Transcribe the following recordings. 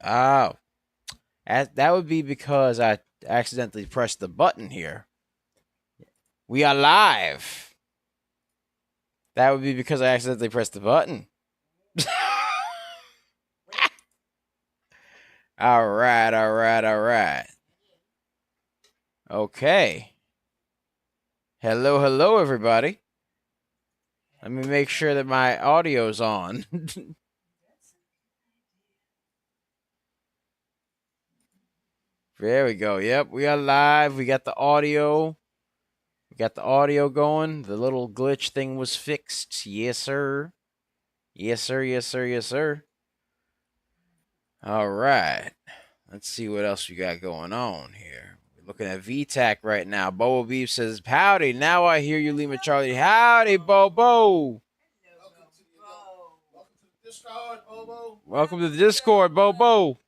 Oh, that would be because I accidentally pressed the button here. We are live. That would be because I accidentally pressed the button. All right, all right, all right. Okay. Hello, hello, everybody. Let me make sure that my audio's on. There we go. Yep, we are live. We got the audio. We got the audio going. The little glitch thing was fixed. Yes, sir. Yes, sir. Yes, sir. Yes, sir. All right. Let's see what else we got going on here. We're looking at VTAK right now. Bobo Beef says, howdy. Now I hear you, Lima Charlie. Howdy, Bobo. Welcome to the Discord, Bobo.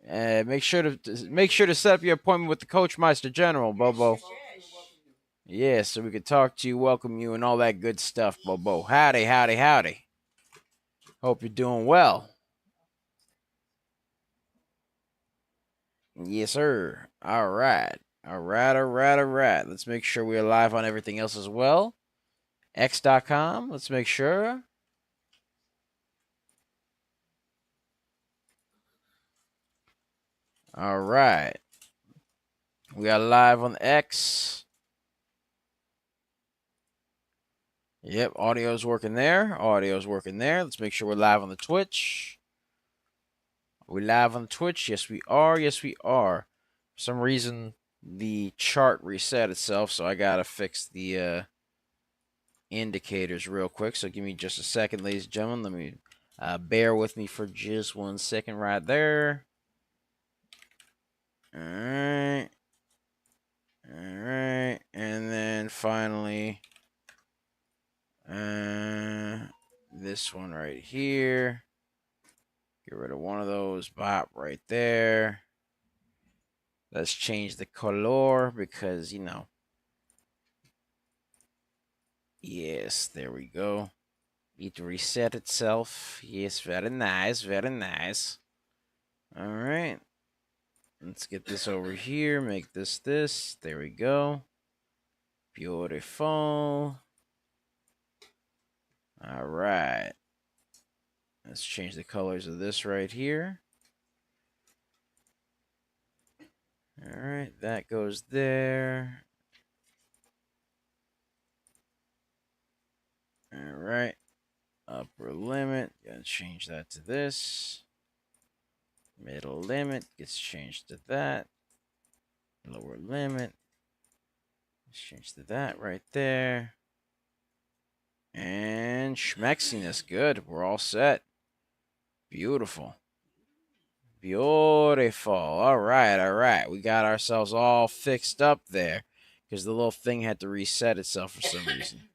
Make sure to set up your appointment with the Coach Meister General, Bobo. Yeah, so we could talk to you, welcome you, and all that good stuff, Bobo. Howdy, howdy, howdy. Hope you're doing well. Yes, sir. All right. All right, all right, all right. Let's make sure we're live on everything else as well. X.com. Let's make sure. All right. We are live on X. Yep, audio's working there. Audio's working there. Let's make sure we're live on the Twitch. Are we live on Twitch? Yes, we are. Yes, we are. For some reason, the chart reset itself, so I gotta fix the indicators real quick. So give me just a second, ladies and gentlemen. Let me bear with me for just 1 second right there. All right. All right. And then finally, this one right here. Get rid of one of those. Bop right there. Let's change the color because, you know. Yes, there we go. It reset itself. Yes, very nice. Very nice. All right. Let's get this over here. Make this. There we go. Beautiful. All right. Let's change the colors of this right here. All right. That goes there. All right. Upper limit. Gotta change that to this. Middle limit gets changed to that. Lower limit. Let's change to that right there. And schmexiness. Good. We're all set. Beautiful. Beautiful. All right. All right. We got ourselves all fixed up there because the little thing had to reset itself for some reason.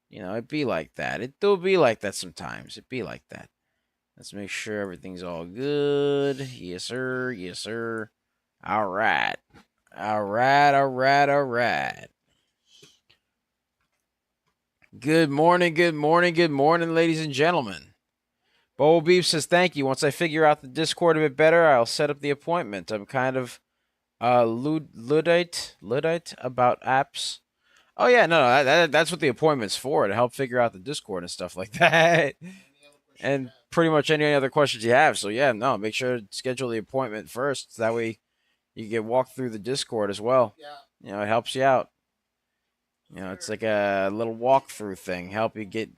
You know, it'd be like that. It do be like that sometimes. It'd be like that. Let's make sure everything's all good. Yes, sir. Yes, sir. All right. All right. All right. All right. Good morning. Good morning. Good morning, ladies and gentlemen. Bobo Beef says thank you. Once I figure out the Discord a bit better, I'll set up the appointment. I'm kind of Luddite about apps. Oh yeah, no, that's what the appointment's for, to help figure out the Discord and stuff like that. And pretty much any other questions you have. So yeah, no, make sure to schedule the appointment first. That way you get walked through the Discord as well. Yeah. You know, it helps you out. You know, it's like a little walkthrough thing, help you get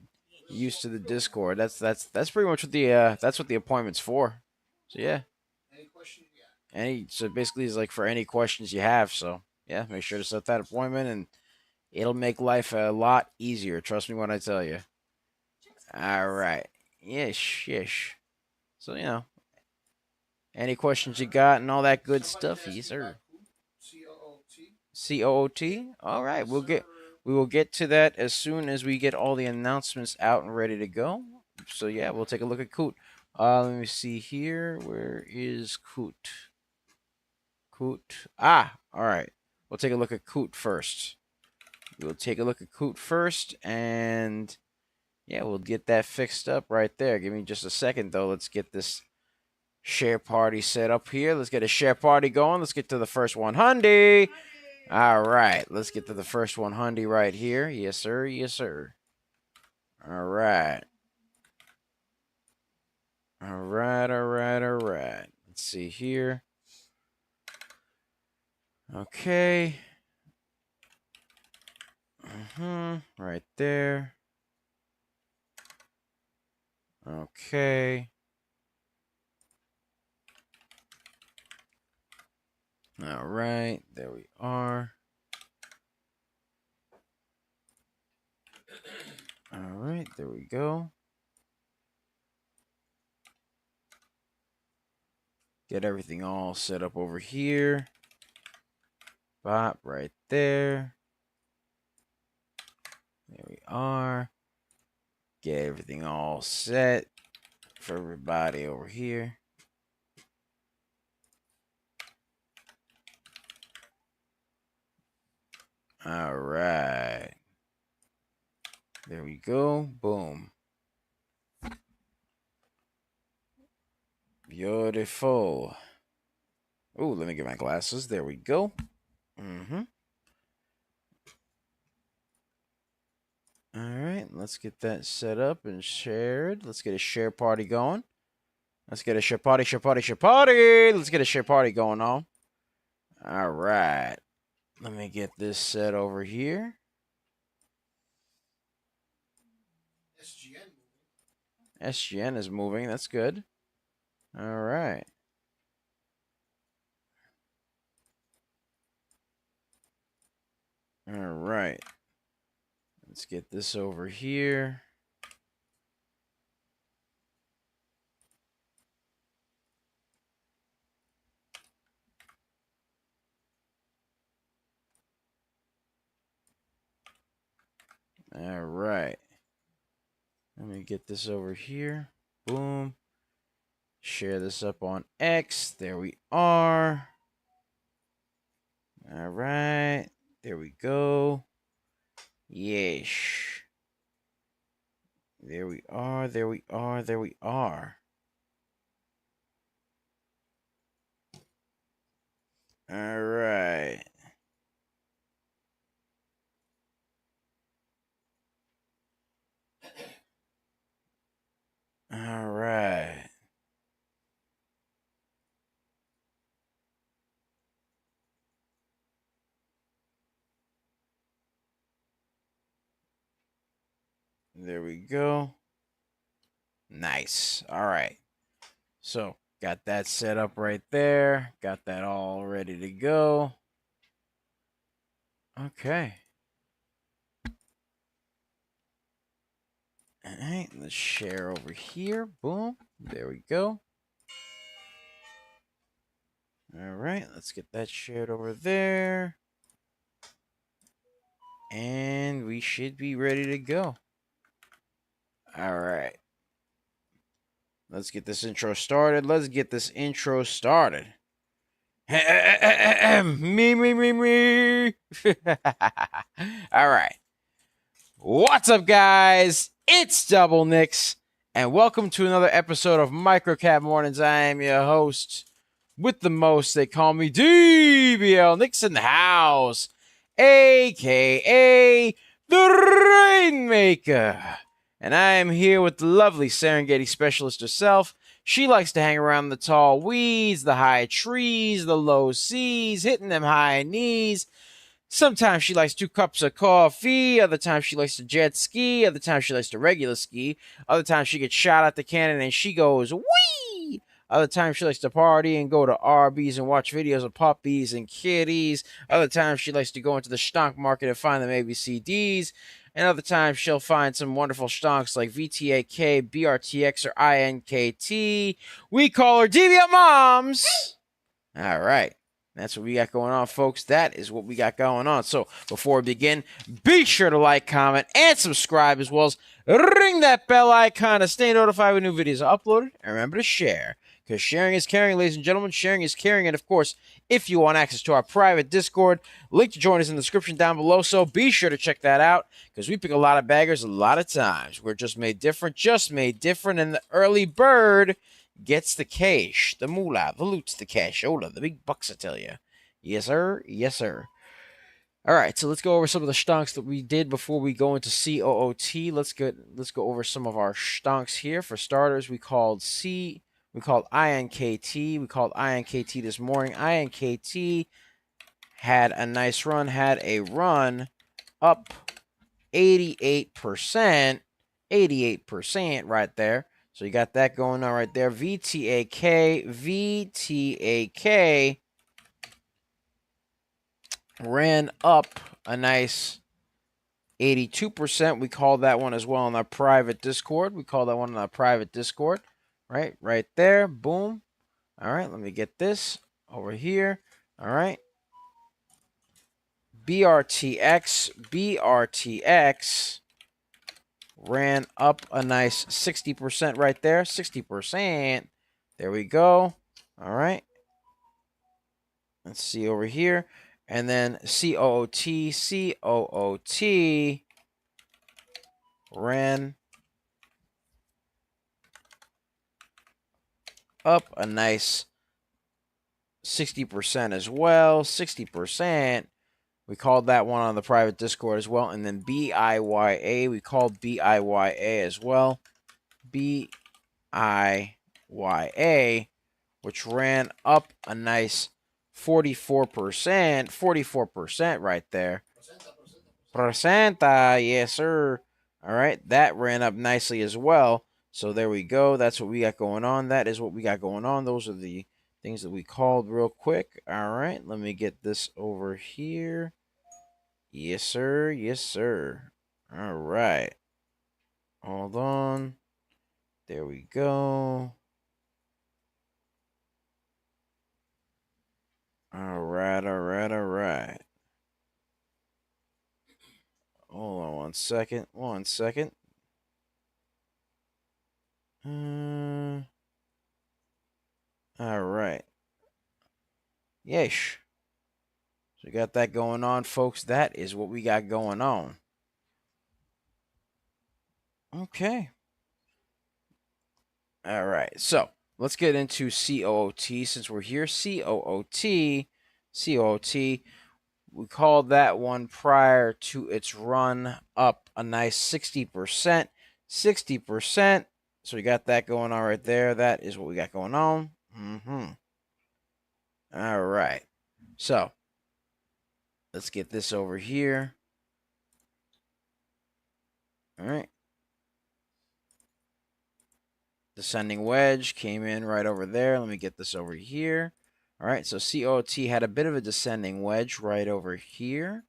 used to the Discord. That's pretty much what the appointment's for. So yeah. So basically it's like for any questions you have. So yeah, make sure to set that appointment and it'll make life a lot easier. Trust me when I tell you. All right. Yes, yes. So, you know, any questions you got and all that good stuff, yes, sir. COOT. All right, we will get to that as soon as we get all the announcements out and ready to go. So yeah, we'll take a look at COOT. Let me see here. Where is COOT? COOT. Ah, all right. We'll take a look at COOT first. We'll take a look at COOT first, and yeah, we'll get that fixed up right there. Give me just a second, though. Let's get this Share party set up here. Let's get a share party going. Let's get to the first 100. All right, let's get to the first 100 right here. Yes, sir. Yes, sir. All right. All right, all right, all right. Let's see here. Okay. Right there. Okay. All right, there we are. All right, there we go. Get everything all set up over here. Bop, right there. There we are. Get everything all set for everybody over here. All right. There we go. Boom. Beautiful. Oh, let me get my glasses. There we go. All right, let's get that set up and shared. Let's get a share party going. Let's get a share party, share party, share party. Let's get a share party going on. All right. Let me get this set over here. SGN is moving. That's good. All right. All right. Let's get this over here. All right. Let me get this over here. Boom. Share this up on X. There we are. All right. There we go. Yes. There we are. There we are. There we are. All right. All right. There we go. Nice. All right. So, got that set up right there. Got that all ready to go. Okay. All right. Let's share over here. Boom. There we go. All right. Let's get that shared over there. And we should be ready to go. All right. Let's get this intro started. Let's get this intro started. Me. All right. What's up, guys? It's Double Nix, and welcome to another episode of Microcap Mornings. I am your host with the most. They call me DBL Nix in the house, a.k.a. the Rainmaker. And I am here with the lovely Serengeti specialist herself. She likes to hang around the tall weeds, the high trees, the low seas, hitting them high knees. Sometimes she likes 2 cups of coffee. Other times she likes to jet ski. Other times she likes to regular ski. Other times she gets shot at the cannon and she goes, wee! Other times she likes to party and go to RBs and watch videos of puppies and kitties. Other times she likes to go into the stonk market and find them ABCDs. And other times she'll find some wonderful stonks like VTAK, BRTX, or INKT. We call her DBL Moms. All right. That's what we got going on, folks. That is what we got going on. So before we begin, be sure to like, comment, and subscribe, as well as ring that bell icon to stay notified when new videos are uploaded. And remember to share, because sharing is caring, ladies and gentlemen. Sharing is caring. And, of course, if you want access to our private Discord, link to join us in the description down below. So be sure to check that out, because we pick a lot of baggers a lot of times. We're just made different, and the early bird gets the cash, the moolah, the loot's the cashola, the big bucks, I tell you. Yes, sir. Yes, sir. All right, so let's go over some of the stonks that we did before we go into COOT. Let's go over some of our stonks here. For starters, we called INKT. We called INKT this morning. INKT had a nice run, had a run up 88%. 88% right there. So you got that going on right there. VTAK ran up a nice 82%. We called that one as well in our private Discord. Right there. Boom. All right, let me get this over here. All right. BRTX ran up a nice 60% right there. 60%. There we go. All right. Let's see over here. And then COOT ran up a nice 60% as well. 60%. We called that one on the private Discord as well. And then BIYA, we called BIYA as well. BIYA, which ran up a nice 44%. 44% right there. Presenta, yes, sir. All right, that ran up nicely as well. So there we go. That's what we got going on. That is what we got going on. Those are the things that we called real quick. All right, let me get this over here. Yes, sir. Yes, sir. All right. Hold on. There we go. All right. Hold on 1 second. 1 second. All right. Yesh. So we got that going on, folks. That is what we got going on. Okay. All right. So let's get into COOT since we're here. COOT. We called that one prior to its run up a nice 60%. 60%. So we got that going on right there. That is what we got going on. All right. So let's get this over here. All right. Descending wedge came in right over there. Let me get this over here. All right, so COOT had a bit of a descending wedge right over here.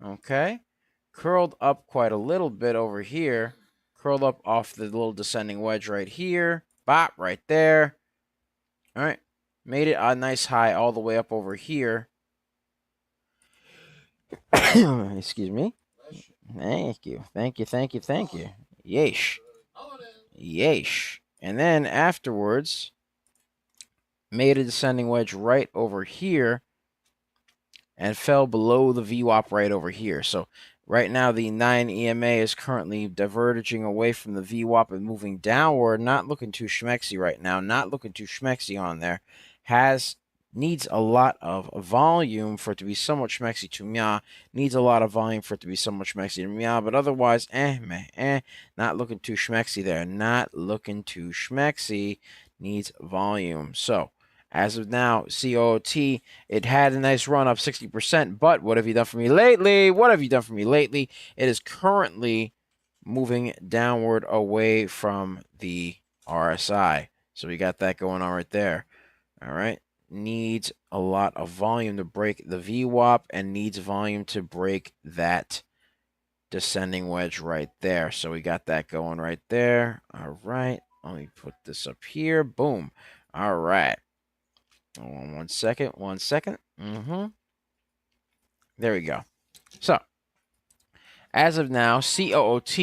Okay. Curled up quite a little bit over here. Curled up off the little descending wedge right here. Bop, right there. All right. Made it a nice high all the way up over here. Excuse me. Thank you. Yeesh. And then afterwards, made a descending wedge right over here and fell below the VWAP right over here. So right now, the 9 EMA is currently diverging away from the VWAP and moving downward. Not looking too schmexy right now. Not looking too schmexy on there. Needs a lot of volume for it to be somewhat schmexy to meow. Needs a lot of volume for it to be somewhat schmexy to meow. But otherwise, not looking too schmexy there. Not looking too schmexy. Needs volume. So as of now, COOT, it had a nice run up 60%, but what have you done for me lately? It is currently moving downward away from the RSI. So we got that going on right there. All right. Needs a lot of volume to break the VWAP and needs volume to break that descending wedge right there. So we got that going right there. All right. Let me put this up here. Boom. All right. 1 second. There we go. So, as of now, COOT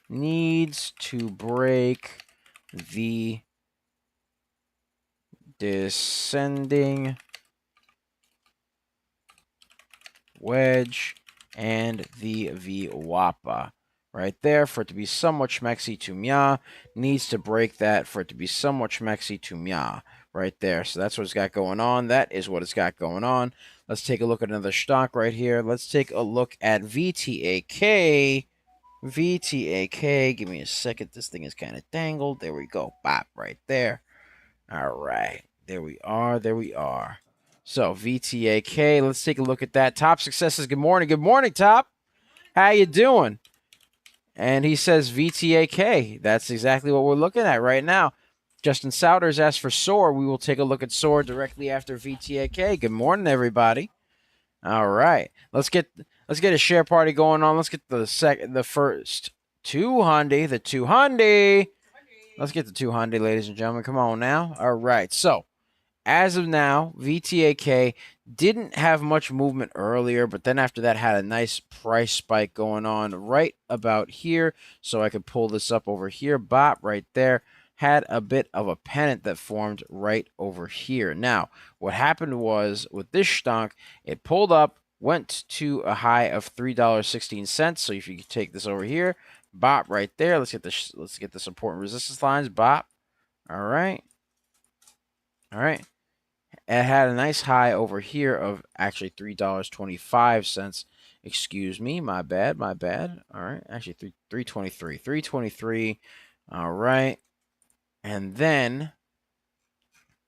needs to break the descending wedge and the VWAP. right there for it to be somewhat schmexy to mya. Needs to break that for it to be somewhat schmexy to mya right there. So that's what it's got going on. That is what it's got going on. Let's take a look at another stock right here. Let's take a look at VTAK. VTAK. Give me a second. This thing is kind of tangled. There we go. Bop right there. All right. There we are. There we are. So VTAK. Let's take a look at that. Top successes. Good morning. Good morning, Top. How you doing? And he says VTAK. That's exactly what we're looking at right now. Justin Souders asked for SOAR. We will take a look at SOAR directly after VTAK. Good morning, everybody. All right. Let's get a share party going on. Let's get the first 200, the 200. Let's get the 200, ladies and gentlemen. Come on now. All right. So, as of now, VTAK didn't have much movement earlier, but then after that had a nice price spike going on right about here. So I could pull this up over here. Bop right there. Had a bit of a pennant that formed right over here. Now, what happened was with this stonk, it pulled up, went to a high of $3.16. So if you could take this over here, bop right there. Let's get the support and resistance lines. Bop. All right. All right. It had a nice high over here of actually $3.25. Excuse me, my bad. All right, actually 323. 323. All right. And then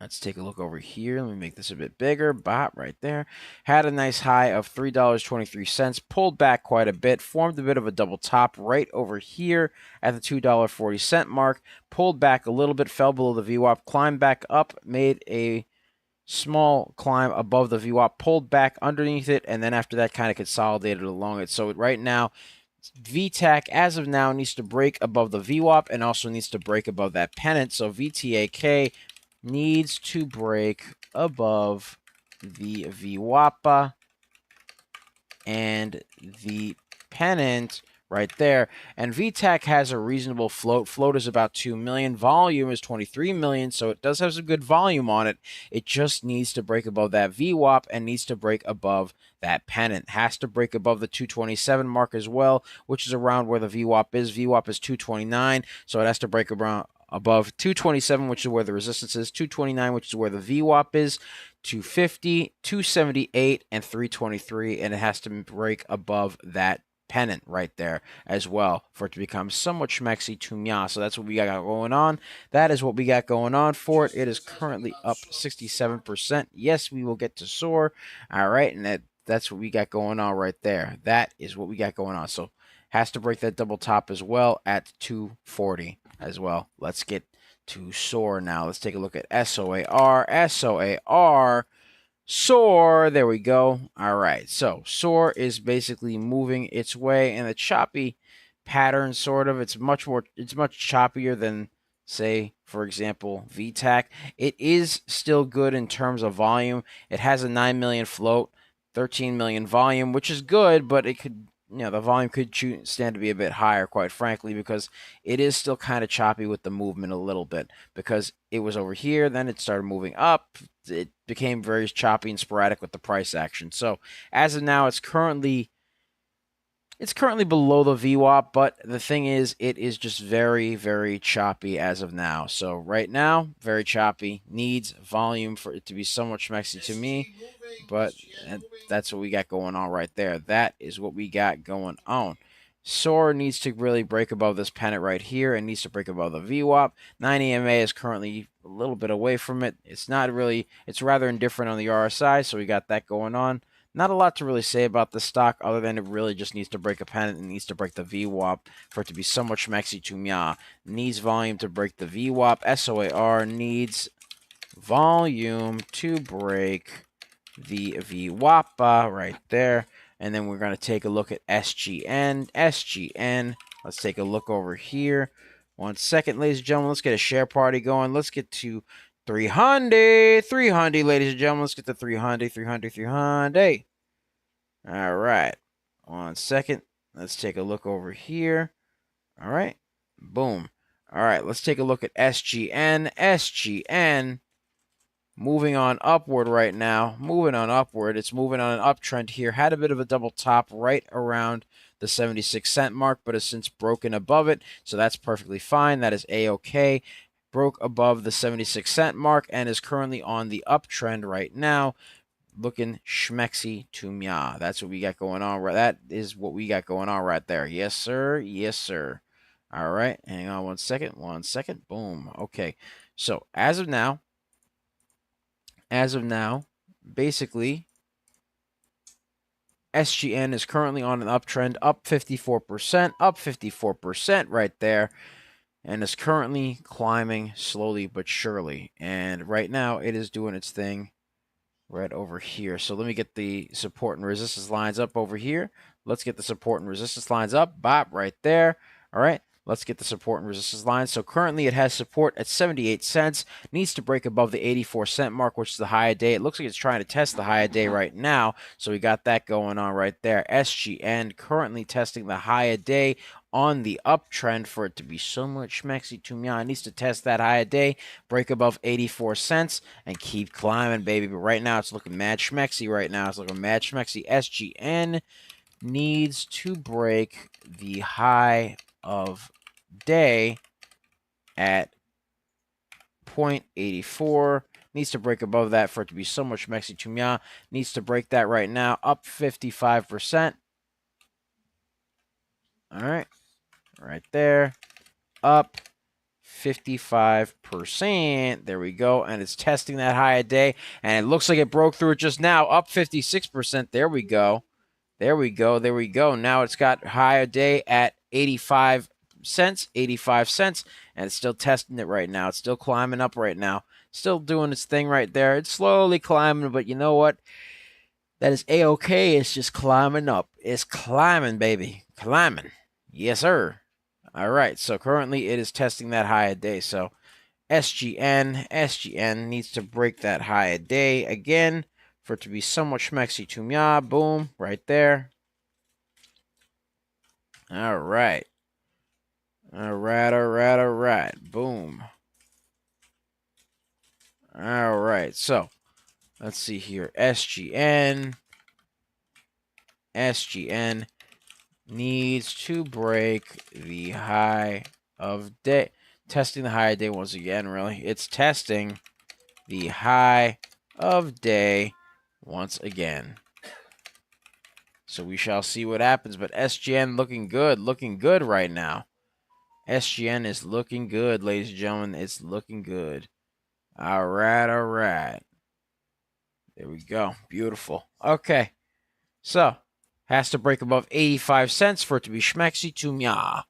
let's take a look over here. Let me make this a bit bigger. Bop right there. Had a nice high of $3.23. Pulled back quite a bit. Formed a bit of a double top right over here at the $2.40 mark. Pulled back a little bit. Fell below the VWAP. Climbed back up. Made a small climb above the VWAP. Pulled back underneath it. And then after that kind of consolidated along it. So right now, VTAK, as of now, needs to break above the VWAP and also needs to break above that pennant. So VTAK needs to break above the VWAP and the pennant right there. And VTAK has a reasonable float. Float is about 2 million. Volume is 23 million, so it does have some good volume on it. It just needs to break above that VWAP and needs to break above that pennant. Has to break above the 227 mark as well, which is around where the VWAP is. VWAP is 229, so it has to break around above 227, which is where the resistance is, 229, which is where the VWAP is, 250, 278, and 323, and it has to break above that pennant right there as well for it to become somewhat schmexy to mya. So that's what we got going on. That is what we got going on for it. It is currently up 67%. Yes, we will get to SOAR. All right, and that's what we got going on right there. That is what we got going on. So has to break that double top as well at 240 as well. Let's get to SOAR now. Let's take a look at SOAR. SOAR, there we go. All right, so SOAR is basically moving its way in a choppy pattern, sort of. It's much choppier than, say, for example, VTAK. It is still good in terms of volume. It has a 9 million float, 13 million volume, which is good, but it could, the volume could stand to be a bit higher, quite frankly, because it is still kind of choppy with the movement a little bit, because it was over here, then it started moving up. It became very choppy and sporadic with the price action. So as of now, it's currently below the VWAP, but the thing is, it is just very, very choppy as of now. So right now, very choppy. Needs volume for it to be somewhat schmexy to me, but that's what we got going on right there. That is what we got going on. SOAR needs to really break above this pennant right here and needs to break above the VWAP. 9 EMA is currently a little bit away from it. It's rather indifferent on the RSI, so we got that going on. Not a lot to really say about the stock other than it really just needs to break a pennant and needs to break the VWAP for it to be somewhat schmexy to mya. Needs volume to break the VWAP. SOAR needs volume to break the VWAP right there. And then we're going to take a look at SGN. Let's take a look over here. 1 second, ladies and gentlemen. Let's get a share party going. Let's get to 300, ladies and gentlemen. Let's get to 300. All right. 1 second. Let's take a look over here. All right. Boom. All right. Let's take a look at SGN. moving on upward right now. Moving on upward. It's moving on an uptrend here. Had a bit of a double top right around the 76-cent mark, but has since broken above it. So that's perfectly fine. That is A-OK. Broke above the 76-cent mark and is currently on the uptrend right now. Looking schmexy to mya. That's what we got going on. That is what we got going on right there. Yes, sir. Yes, sir. All right. Hang on 1 second. 1 second. Boom. Okay. So as of now, basically, SGN is currently on an uptrend, up 54% right there, and is currently climbing slowly but surely. And right now, it is doing its thing right over here. So let me get the support and resistance lines up over here. Let's get the support and resistance lines up. Bop, right there. All right. Let's get the support and resistance lines. So currently it has support at 78 cents. Needs to break above the 84-cent mark, which is the high of day. It looks like it's trying to test the high of day right now. So we got that going on right there. SGN currently testing the high of day on the uptrend for it to be so much schmexy to me. It needs to test that high of day, break above 84 cents, and keep climbing, baby. But right now, it's looking mad schmexy right now. It's looking mad schmexy. SGN needs to break the high of day at 0.84. Needs to break above that for it to be so much schmexy to me. Needs to break that right now. Up 55%. All right. Right there. Up 55%. There we go. And it's testing that high a day. And it looks like it broke through it just now. Up 56%. There we go. There we go. There we go. Now it's got high a day at 85 cents. 85 cents. And it's still testing it right now. It's still climbing up right now. Still doing its thing right there. It's slowly climbing. But you know what? That is A-OK. It's just climbing up. It's climbing, baby. Climbing. Yes, sir. All right, so currently it is testing that high a day. So SGN needs to break that high a day again for it to be somewhat schmexy to me. Boom, right there. All right. All right. Boom. All right, so let's see here. SGN needs to break the high of day. Testing the high of day once again, really. It's testing the high of day once again. So we shall see what happens. But SGN looking good right now. SGN is looking good, ladies and gentlemen. It's looking good. All right. There we go. Beautiful. Okay. So, has to break above 85 cents for it to be schmexy to mya.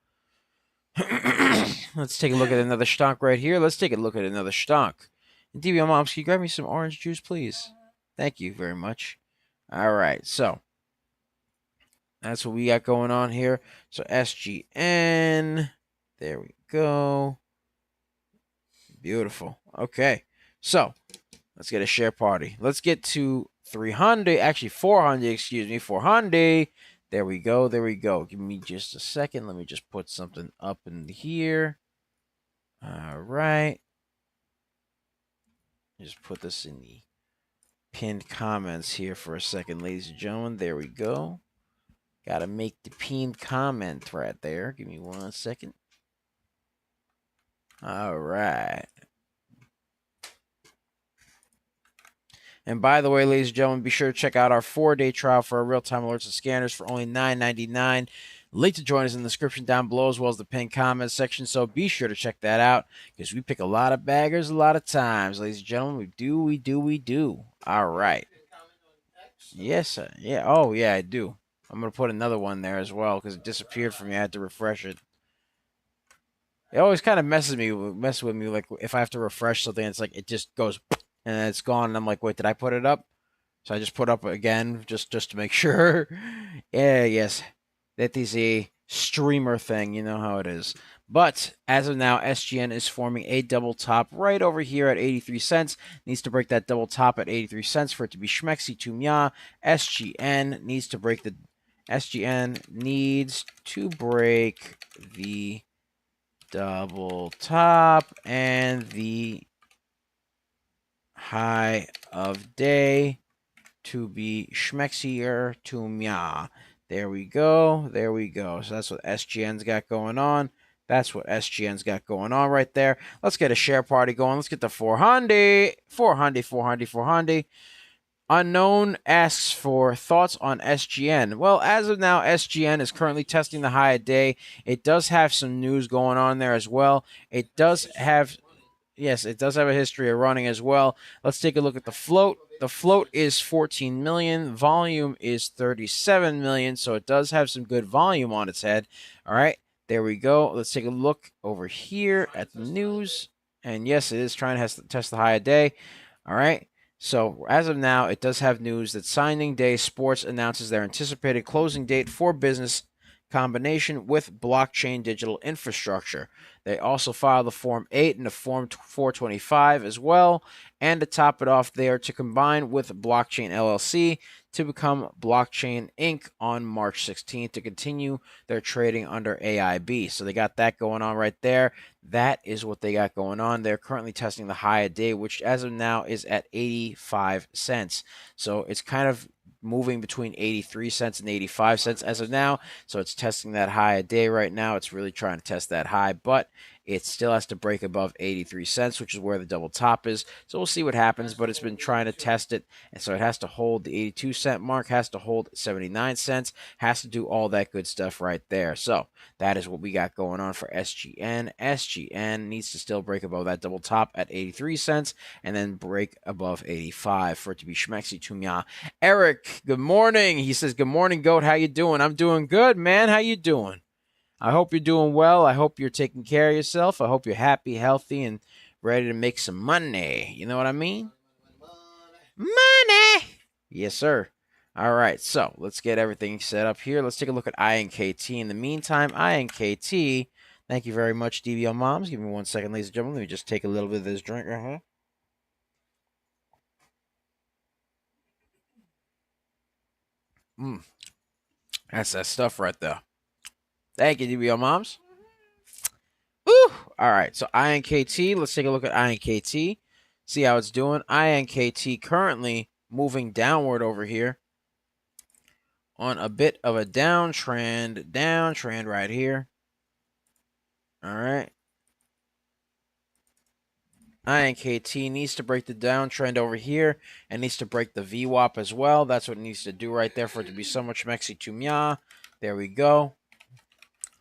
Let's take a look at another stonk right here. Let's take a look at another stonk. DBL Moms, can you grab me some orange juice, please? Thank you very much. All right, so that's what we got going on here. So SGN, there we go. Beautiful. Okay, so let's get a share party. Let's get to 300, actually 400, excuse me, 400. There we go. Give me just a second. Let me just put something up in here. All right. Just put this in the pinned comments here for a second, ladies and gentlemen. There we go. Got to make the pinned comment right there. Give me 1 second. All right. And by the way, ladies and gentlemen, be sure to check out our 4-day trial for our real-time alerts and scanners for only $9.99. Link to join us in the description down below, as well as the pinned comments section. So be sure to check that out, because we pick a lot of baggers a lot of times, ladies and gentlemen. We do. All right. Yes, sir. Yeah. Oh, yeah, I do. I'm going to put another one there as well, because it disappeared from me. I had to refresh it. It always kind of messes with me. Like, if I have to refresh something, it's like it just goes and then it's gone. And I'm like, wait, did I put it up? So I just put up again just to make sure. Yeah, yes. That is a streamer thing. You know how it is. But as of now, SGN is forming a double top right over here at 83 cents. Needs to break that double top at 83 cents for it to be schmexy to mya. SGN needs to break the double top and the high of day to be schmexier to mya. There we go. There we go. So that's what SGN's got going on. That's what SGN's got going on right there. Let's get a share party going. Let's get the 400. 400, 400, 400. Unknown asks for thoughts on SGN. Well, as of now, SGN is currently testing the high a day. It does have some news going on there as well. It does have, yes, it does have a history of running as well. Let's take a look at the float. The float is 14 million. Volume is 37 million. So it does have some good volume on its head. All right, there we go. Let's take a look over here at the news. And yes, it is trying to test the high a day. All right. So as of now, it does have news that Signing Day Sports announces their anticipated closing date for business combination with blockchain digital infrastructure. They also filed the Form 8 and the Form 425 as well. And to top it off, they are to combine with Blockchain LLC to become Blockchain Inc. on March 16th to continue their trading under AIB. So they got that going on right there. That is what they got going on. They're currently testing the high a day, which as of now is at 85 cents. So it's kind of moving between 83 cents and 85 cents as of now. So it's testing that high a day right now. It's really trying to test that high, but it still has to break above 83 cents, which is where the double top is. So we'll see what happens, but it's been trying to test it. And so it has to hold the 82 cent mark, has to hold 79 cents, has to do all that good stuff right there. So that is what we got going on for SGN. SGN needs to still break above that double top at 83 cents and then break above 85 for it to be schmexy to mya. Eric, good morning. He says, good morning, GOAT. How you doing? I'm doing good, man. How you doing? I hope you're doing well. I hope you're taking care of yourself. I hope you're happy, healthy, and ready to make some money. You know what I mean? Money! Yes, sir. All right, so let's get everything set up here. Let's take a look at INKT. In the meantime, INKT, thank you very much, DBL Moms. Give me 1 second, ladies and gentlemen. Let me just take a little bit of this drink right here. That's that stuff right there. Thank you, DBL Moms. Woo! All right, so INKT, let's take a look at INKT. See how it's doing. INKT currently moving downward over here on a bit of a downtrend right here. All right. INKT needs to break the downtrend over here and needs to break the VWAP as well. That's what it needs to do right there for it to be so much mexi to mya. There we go.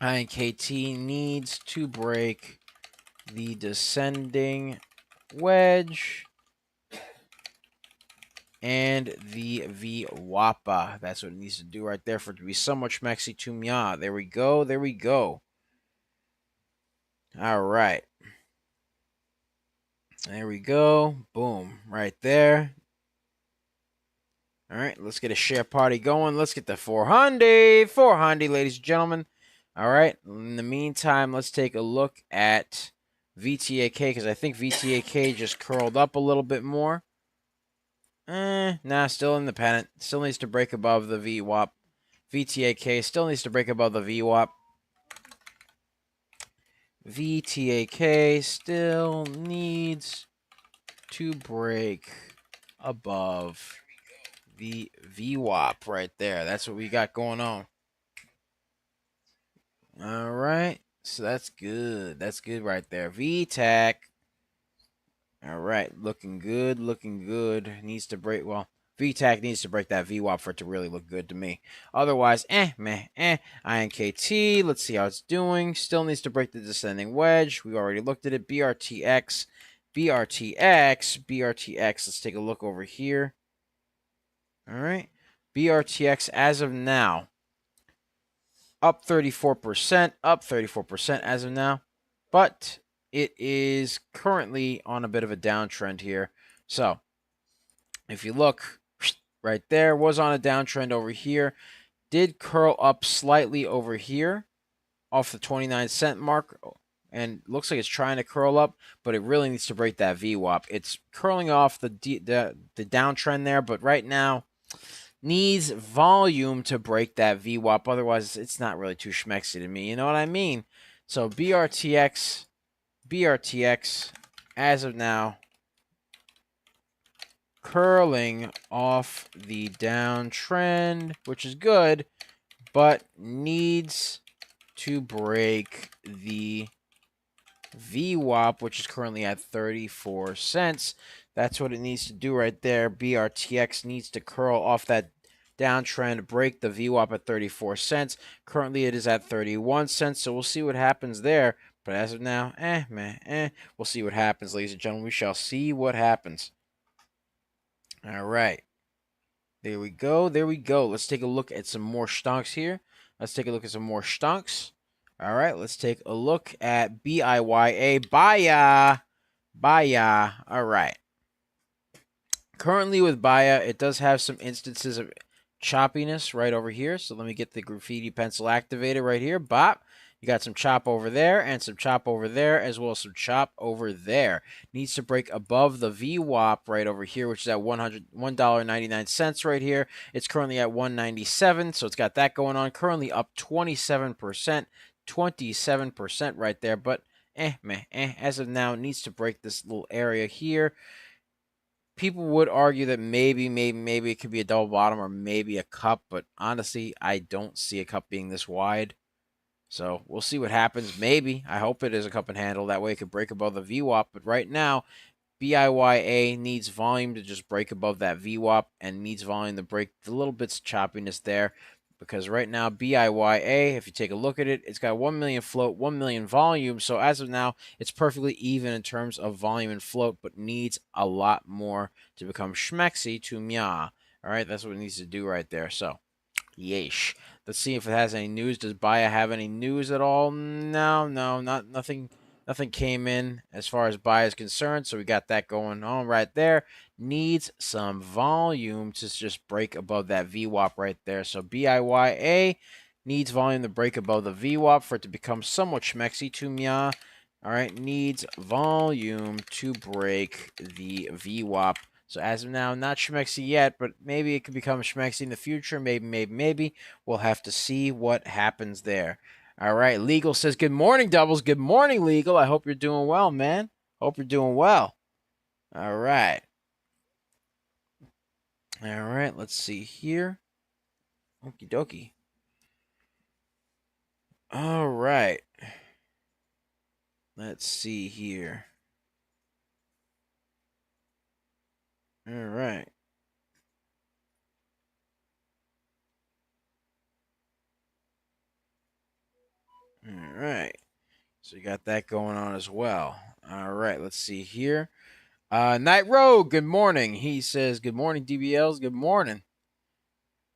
INKT needs to break the descending wedge and the VWAPA. That's what it needs to do right there for it to be so much mexi to mya. There we go. There we go. All right. There we go. Boom. Right there. All right. Let's get a share party going. Let's get the 400. 400, ladies and gentlemen. All right. In the meantime, let's take a look at VTAK because I think VTAK just curled up a little bit more. Nah, still independent. Still needs to break above the VWAP. VTAK still needs to break above the VWAP. VTAK still needs to break above the VWAP right there. That's what we got going on. All right. So that's good. That's good right there. VTAK. All right. Looking good. Looking good. Needs to break. Well, VTAK needs to break that VWAP for it to really look good to me. Otherwise, meh. INKT, let's see how it's doing. Still needs to break the descending wedge. We already looked at it. BRTX. Let's take a look over here. All right. BRTX as of now, up 34%. Up 34% as of now. But it is currently on a bit of a downtrend here. So, if you look right there, was on a downtrend over here, did curl up slightly over here off the 29-cent mark, and looks like it's trying to curl up, but it really needs to break that VWAP. It's curling off the downtrend there, but right now needs volume to break that VWAP. Otherwise, it's not really too schmexy to me. You know what I mean? So BRTX, as of now, curling off the downtrend, which is good, but needs to break the VWAP, which is currently at 34 cents. That's what it needs to do right there. BRTX needs to curl off that downtrend, break the VWAP at 34 cents. Currently, it is at 31 cents, so we'll see what happens there. But as of now, we'll see what happens, ladies and gentlemen. We shall see what happens. All right. There we go. There we go. Let's take a look at some more stonks here. Let's take a look at some more stonks. All right. Let's take a look at BIYA. Baya. All right. Currently with Baya, it does have some instances of choppiness right over here. So let me get the graffiti pencil activated right here. Bop. You got some chop over there and some chop over there, as well as some chop over there. Needs to break above the VWAP right over here, which is at $1.99 right here. It's currently at $1.97, so it's got that going on. Currently up 27%, 27% right there. But as of now, it needs to break this little area here. People would argue that maybe it could be a double bottom or maybe a cup, but honestly, I don't see a cup being this wide. So we'll see what happens. Maybe. I hope it is a cup and handle. That way it could break above the VWAP. But right now, BIYA needs volume to just break above that VWAP and needs volume to break the little bits of choppiness there. Because right now, BIYA, if you take a look at it, it's got 1 million float, 1 million volume. So as of now, it's perfectly even in terms of volume and float, but needs a lot more to become schmexy to mya. All right, that's what it needs to do right there. So, yeesh. Let's see if it has any news. Does Baya have any news at all? No, nothing. Nothing came in as far as Baya is concerned, so we got that going on right there. Needs some volume to just break above that VWAP right there. So BIYA needs volume to break above the VWAP for it to become somewhat schmexy to mya. All right, needs volume to break the VWAP. So as of now, not schmexy yet, but maybe it could become schmexy in the future. Maybe. We'll have to see what happens there. All right, Legal says, good morning, Doubles. Good morning, Legal. I hope you're doing well, man. Hope you're doing well. All right. All right, let's see here. Okie dokie. All right. Let's see here. All right. All right. So you got that going on as well. All right, let's see here. Night Rogue, good morning. He says, good morning, DBLs. Good morning.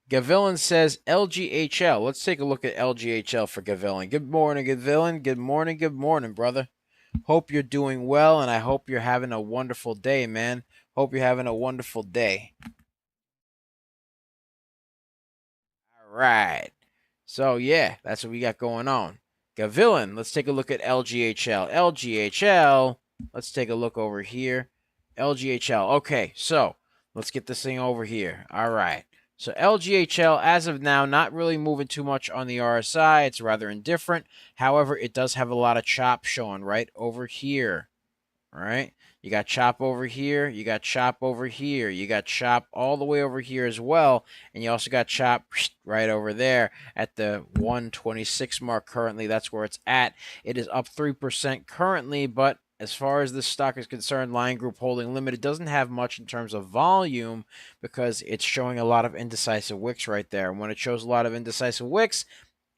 Gavillain says LGHL. Let's take a look at LGHL for Gavillain. Good morning, Gavillain. Good morning, brother. Hope you're doing well, and I hope you're having a wonderful day, man. Hope you're having a wonderful day. All right. So, yeah, that's what we got going on. Gavillain, let's take a look at LGHL. LGHL, let's take a look over here. LGHL. Okay, so let's get this thing over here. All right. So LGHL, as of now, not really moving too much on the RSI. It's rather indifferent. However, it does have a lot of chop showing right over here. All right. You got chop over here. You got chop over here. You got chop all the way over here as well. And you also got chop right over there at the 126 mark currently. That's where it's at. It is up 3% currently, but as far as this stock is concerned, Lion Group Holding Limited doesn't have much in terms of volume because it's showing a lot of indecisive wicks right there. And when it shows a lot of indecisive wicks,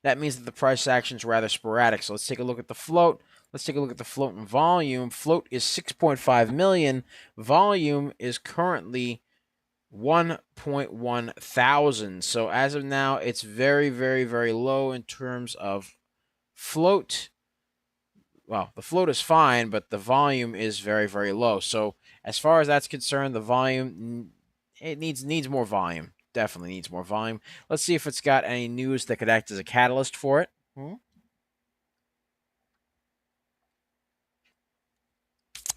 that means that the price action is rather sporadic. So let's take a look at the float. Let's take a look at the float and volume. Float is 6.5 million. Volume is currently 1.1 thousand. So as of now, it's very, very, very low in terms of float. Well, the float is fine, but the volume is very, very low. So as far as that's concerned, the volume, it needs more volume. Definitely needs more volume. Let's see if it's got any news that could act as a catalyst for it.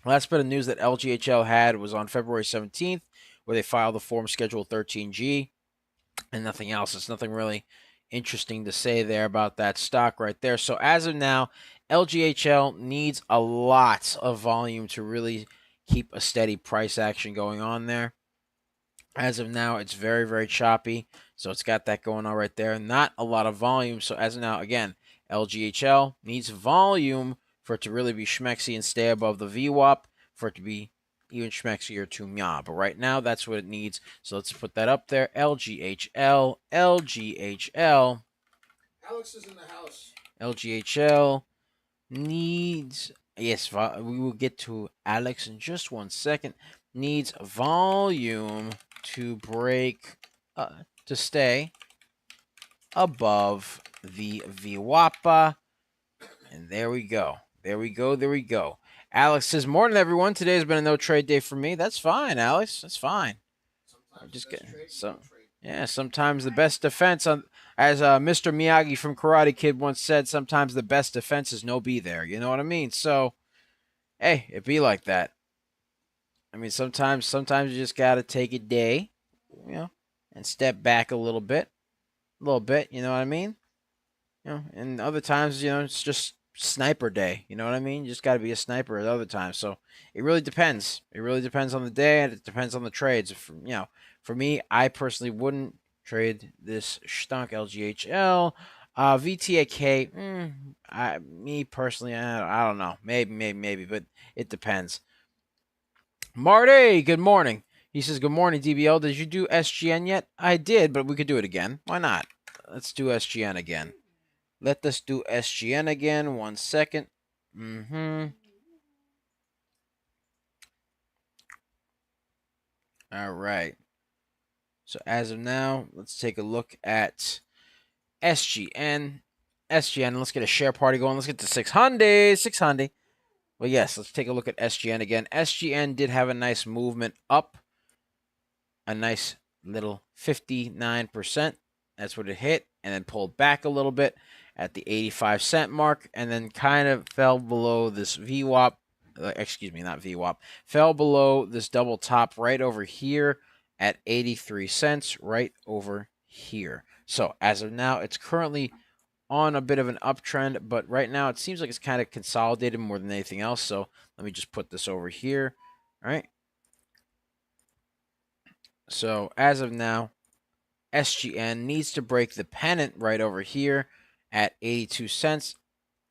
Last bit of news that LGHL had was on February 17th, where they filed the Form Schedule 13G, and nothing else. It's nothing really interesting to say there about that stock right there. So as of now, LGHL needs a lot of volume to really keep a steady price action going on there. As of now, it's very, very choppy. So it's got that going on right there. Not a lot of volume. So as of now, again, LGHL needs volume for it to really be schmexy and stay above the VWAP for it to be even schmexier to Mya. But right now, that's what it needs. So let's put that up there. LGHL, LGHL. Alex is in the house. LGHL needs, yes, we will get to Alex in just 1 second. Needs volume to break, to stay above the VWAPA. And there we go. There we go. There we go. Alex says, morning, everyone. Today has been a no trade day for me. That's fine, Alex. That's fine. Sometimes Just get getting trade, some. trade. Yeah, sometimes the best defense, as Mr. Miyagi from Karate Kid once said, sometimes the best defense is no be there. You know what I mean? So, hey, it be like that. I mean, sometimes you just gotta take a day, you know, and step back a little bit. You know what I mean? You know, and other times, it's just sniper day. You know what I mean? You just got to be a sniper at other times. So it really depends. It really depends on the day, and it depends on the trades. For me, I personally wouldn't trade this stunk LGHL. VTAK, me personally, I don't know. Maybe, but it depends. Marty, good morning. He says, good morning, DBL. Did you do SGN yet? I did, but we could do it again. Why not? Let's do SGN again. Let us do SGN again. 1 second. All right. So as of now, let's take a look at SGN. SGN, let's get a share party going. Let's get to 600. 600. Well, yes, let's take a look at SGN again. SGN did have a nice movement up. A nice little 59%. That's what it hit. And then pulled back a little bit at the 85-cent mark. And then kind of fell below this VWAP. Excuse me, not VWAP. Fell below this double top right over here at 83 cents. Right over here. So as of now, it's currently on a bit of an uptrend. But right now, it seems like it's kind of consolidated more than anything else. So let me just put this over here. All right. So as of now, SGN needs to break the pennant right over here at 82 cents.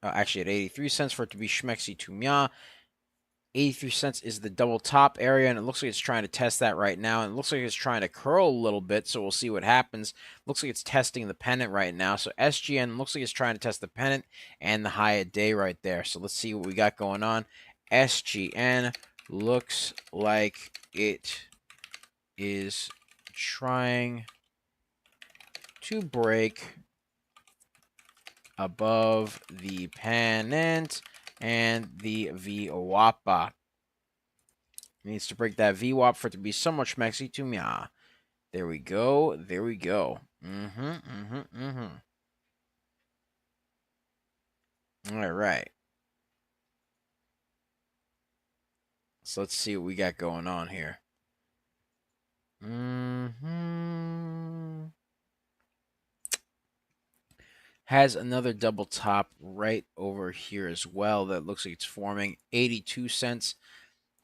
Actually, at 83 cents for it to be schmexy to Mya. 83 cents is the double top area, and it looks like it's trying to test that right now. And it looks like it's trying to curl a little bit, so we'll see what happens. Looks like it's testing the pennant right now. So SGN looks like it's trying to test the pennant and the high a day right there. So let's see what we got going on. SGN looks like it is trying to break above the pennant and the VWAP. Needs to break that VWAP for it to be so much schmexy to Mya. There we go. There we go. All right. So let's see what we got going on here. Has another double top right over here as well that looks like it's forming 82 cents.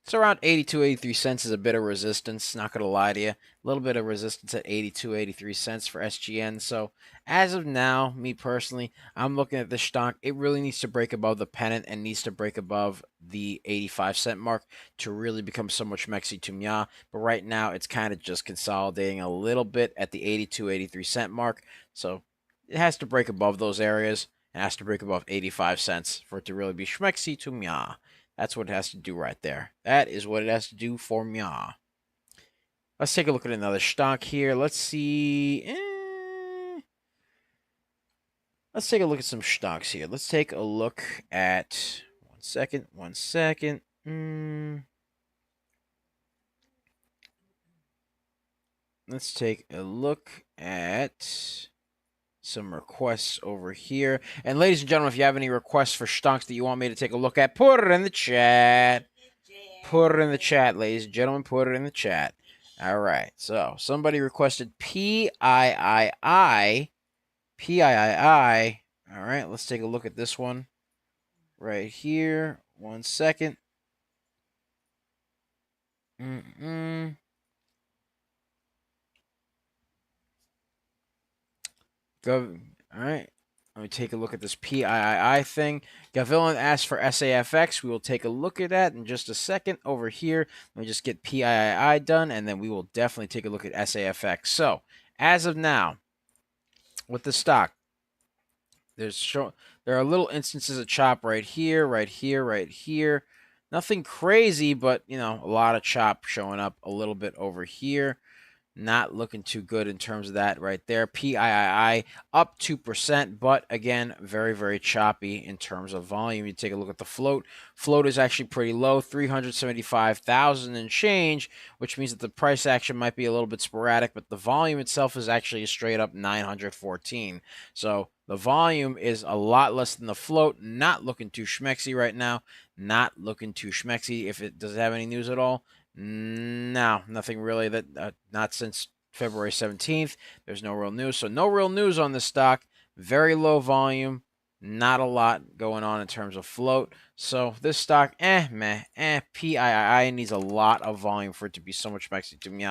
It's around 82, 83 cents is a bit of resistance. Not going to lie to you. A little bit of resistance at 82, 83 cents for SGN. So as of now, me personally, I'm looking at this stock. It really needs to break above the pennant and needs to break above the 85-cent mark to really become so much mexi to Mya. But right now, it's kind of just consolidating a little bit at the 82, 83-cent mark. So it has to break above those areas. It has to break above 85 cents for it to really be schmexy to Mya. That's what it has to do right there. That is what it has to do for Mya. Let's take a look at another stock here. Let's see. Let's take a look at some stocks here. Let's take a look at... One second. Let's take a look at some requests over here. And ladies and gentlemen, if you have any requests for stocks that you want me to take a look at, put it in the chat. Put it in the chat, ladies and gentlemen. Put it in the chat. All right. So somebody requested PIII. PIII. All right. Let's take a look at this one right here. 1 second. Go. All right. Let me take a look at this PIII thing. Gavilan asked for SAFX. We will take a look at that in just a second over here. Let me just get PIII done, and then we will definitely take a look at SAFX. So, as of now, with the stock, there are little instances of chop right here, right here, right here. Nothing crazy, but a lot of chop showing up a little bit over here. Not looking too good in terms of that right there. PIII up 2%, but again, very, very choppy in terms of volume. You take a look at the float. Float is actually pretty low, 375,000 and change, which means that the price action might be a little bit sporadic, but the volume itself is actually a straight up 914. So the volume is a lot less than the float. Not looking too schmexy right now. Not looking too schmexy. If it does it have any news at all? No, nothing really. That not since February 17th. There's no real news. So no real news on this stock. Very low volume. Not a lot going on in terms of float. So this stock, meh. PII needs a lot of volume for it to be so much maxi to me.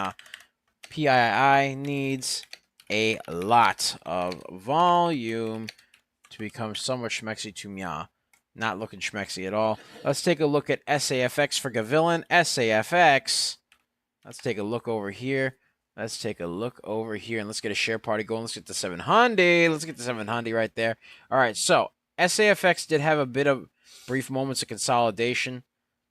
PII needs a lot of volume to become so much schmexy to me. Not looking schmexy at all. Let's take a look at SAFX for Gavilan. SAFX. Let's take a look over here. Let's take a look over here and let's get a share party going. Let's get the 700. Let's get the 700 right there. All right, so SAFX did have a bit of brief moments of consolidation.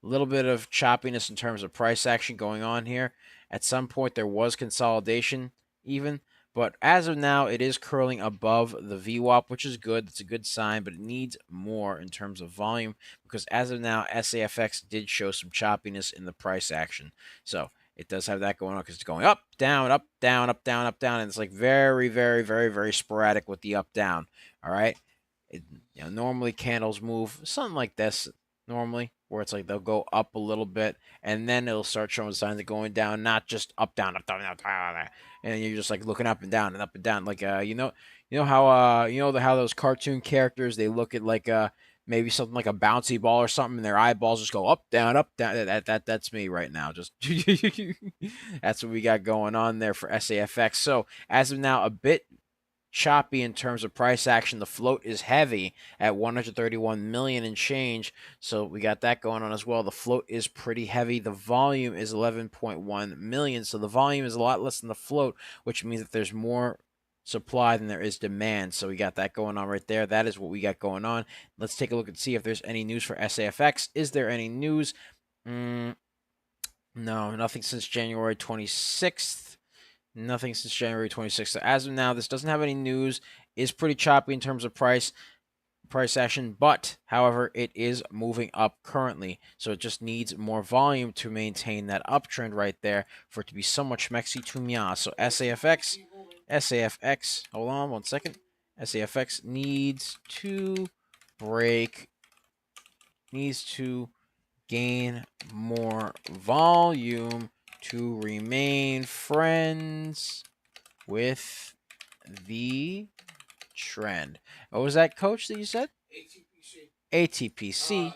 A little bit of choppiness in terms of price action going on here. At some point, there was consolidation even. But as of now, it is curling above the VWAP, which is good. It's a good sign, but it needs more in terms of volume because as of now, SAFX did show some choppiness in the price action. So it does have that going on because it's going up, down, up, down, up, down, up, down. And it's like very, very, very, very sporadic with the up, down. All right. Normally candles move something like this normally, where it's like they'll go up a little bit and then it'll start showing signs of going down, not just up, down, up, down, up, down, and you're just like looking up and down and up and down, like how those cartoon characters they look at like maybe something like a bouncy ball or something, and their eyeballs just go up, down, up, down. That's me right now. Just that's what we got going on there for SAFX. So as of now, a bit choppy in terms of price action. The float is heavy at 131 million and change, so we got that going on as well. The float is pretty heavy. The volume is 11.1 million, so the volume is a lot less than the float, which means that there's more supply than there is demand. So we got that going on right there. That is what we got going on. Let's take a look and see if there's any news for SAFX. Is there any news? No, nothing since January 26th. Nothing since January 26th. So as of now, this doesn't have any news. Is pretty choppy in terms of price action, but however, it is moving up currently. So it just needs more volume to maintain that uptrend right there for it to be so much mexi to mia. So SAFX, hold on one second. SAFX needs to gain more volume to remain friends with the trend. What was that, Coach, that you said? ATPC.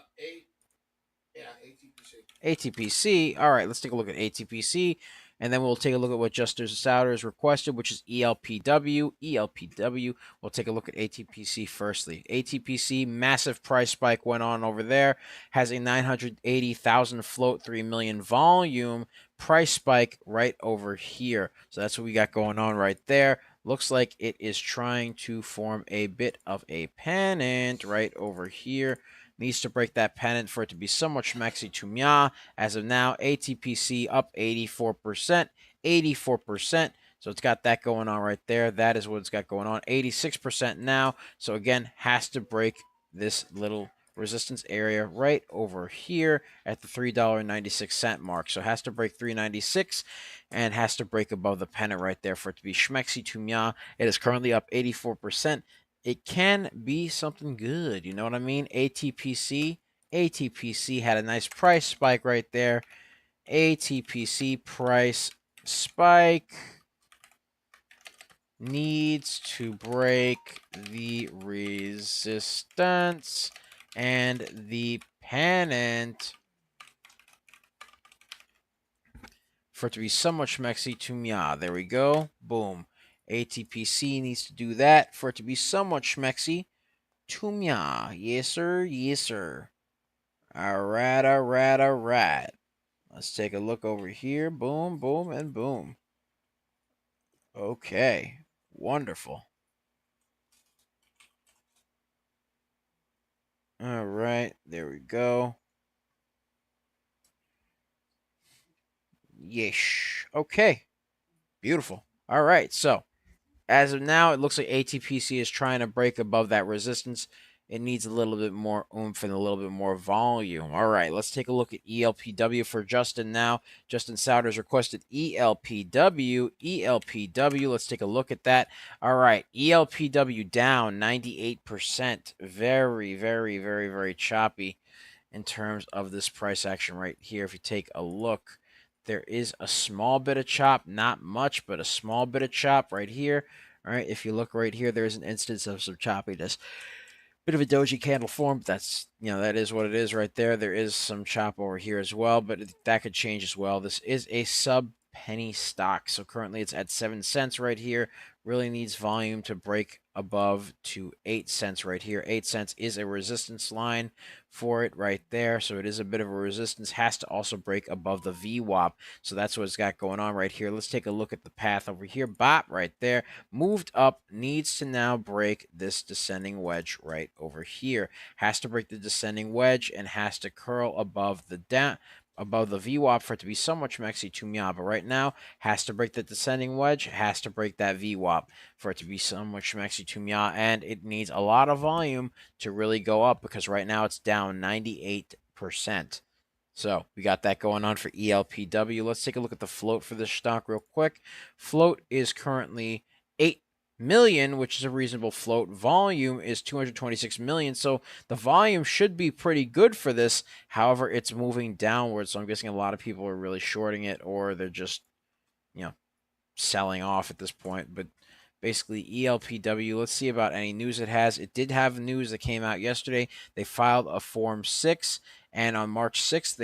ATPC. All right, let's take a look at ATPC, and then we'll take a look at what Justice Souter has requested, which is ELPW. ELPW. We'll take a look at ATPC firstly. ATPC, massive price spike went on over there. Has a 980,000 float, 3 million volume. Price spike right over here. So that's what we got going on right there. Looks like it is trying to form a bit of a pennant right over here. Needs to break that pennant for it to be so much maxi to mia. As of now, ATPC up 84%. 84%. So it's got that going on right there. That is what it's got going on. 86% now. So again, has to break this little resistance area right over here at the $3.96 mark. So it has to break $3.96 and has to break above the pennant right there for it to be schmexy to mia. It is currently up 84%. It can be something good. You know what I mean? ATPC had a nice price spike right there. ATPC price spike needs to break the resistance and the pennant for it to be so much mexi to mia. There we go. Boom. ATPC needs to do that for it to be somewhat schmexy. Tumya. Yes, sir. Yes, sir. All right, all right, all right. Let's take a look over here. Boom, boom, and boom. Okay. Wonderful. All right. There we go. Yeesh. Okay. Beautiful. All right. So, as of now, it looks like ATPC is trying to break above that resistance. It needs a little bit more oomph and a little bit more volume. All right, let's take a look at ELPW for Justin now. Justin Souders requested ELPW. ELPW, let's take a look at that. All right, ELPW down 98%. Very, very, very, very choppy in terms of this price action right here. If you take a look, there is a small bit of chop, not much, but a small bit of chop right here. All right, if you look right here, there's an instance of some choppiness. Bit of a doji candle form, but that's, that is what it is right there. There is some chop over here as well, but that could change as well. This is a sub penny stock, so currently it's at 7 cents right here. Really needs volume to break above to 8 cents right here. 8 cents is a resistance line for it right there, so it is a bit of a resistance. Has to also break above the VWAP, so that's what it's got going on right here. Let's take a look at the path over here. Bop right there, moved up, needs to now break this descending wedge right over here. Has to break the descending wedge and has to curl above the above the VWAP for it to be somewhat schmexy to Mia. But right now, has to break the descending wedge, has to break that VWAP for it to be somewhat schmexy to Mia, and it needs a lot of volume to really go up because right now it's down 98%. So we got that going on for ELPW. Let's take a look at the float for this stock real quick. Float is currently 8 million, which is a reasonable float. Volume is 226 million, so the volume should be pretty good for this. However, it's moving downwards, so I'm guessing a lot of people are really shorting it, or they're just, selling off at this point. But basically, ELPW, let's see about any news it has. It did have news that came out yesterday. They filed a Form 6, and on March 6th,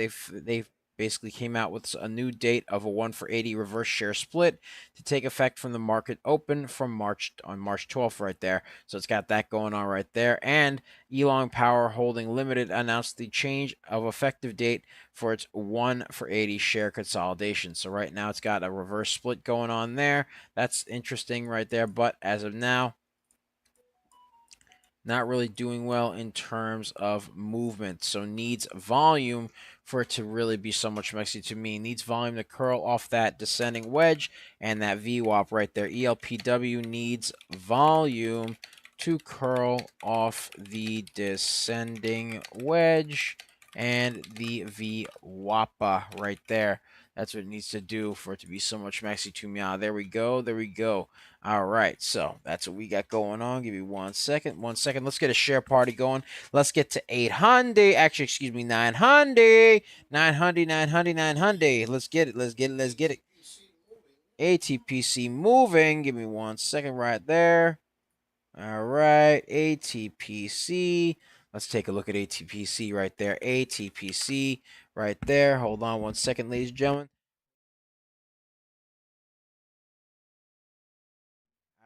they basically came out with a new date of a 1-for-80 reverse share split to take effect from the market open from March 12th right there. So it's got that going on right there. And Elong Power Holding Limited announced the change of effective date for its 1-for-80 share consolidation. So right now it's got a reverse split going on there. That's interesting right there. But as of now, not really doing well in terms of movement. So needs volume for it to really be so much mexy to me. Needs volume to curl off that descending wedge and that VWAP right there. ELPW needs volume to curl off the descending wedge and the VWAPA right there. That's what it needs to do for it to be so much maxi to me. There we go. There we go. All right, so that's what we got going on. Give me 1 second. 1 second. Let's get a share party going. Let's get to 800. Actually, excuse me, 900. 900, 900, 900. Let's get it. Let's get it. Let's get it. ATPC moving. Give me 1 second right there. All right, ATPC. Let's take a look at ATPC right there. ATPC right there. Hold on 1 second, ladies and gentlemen.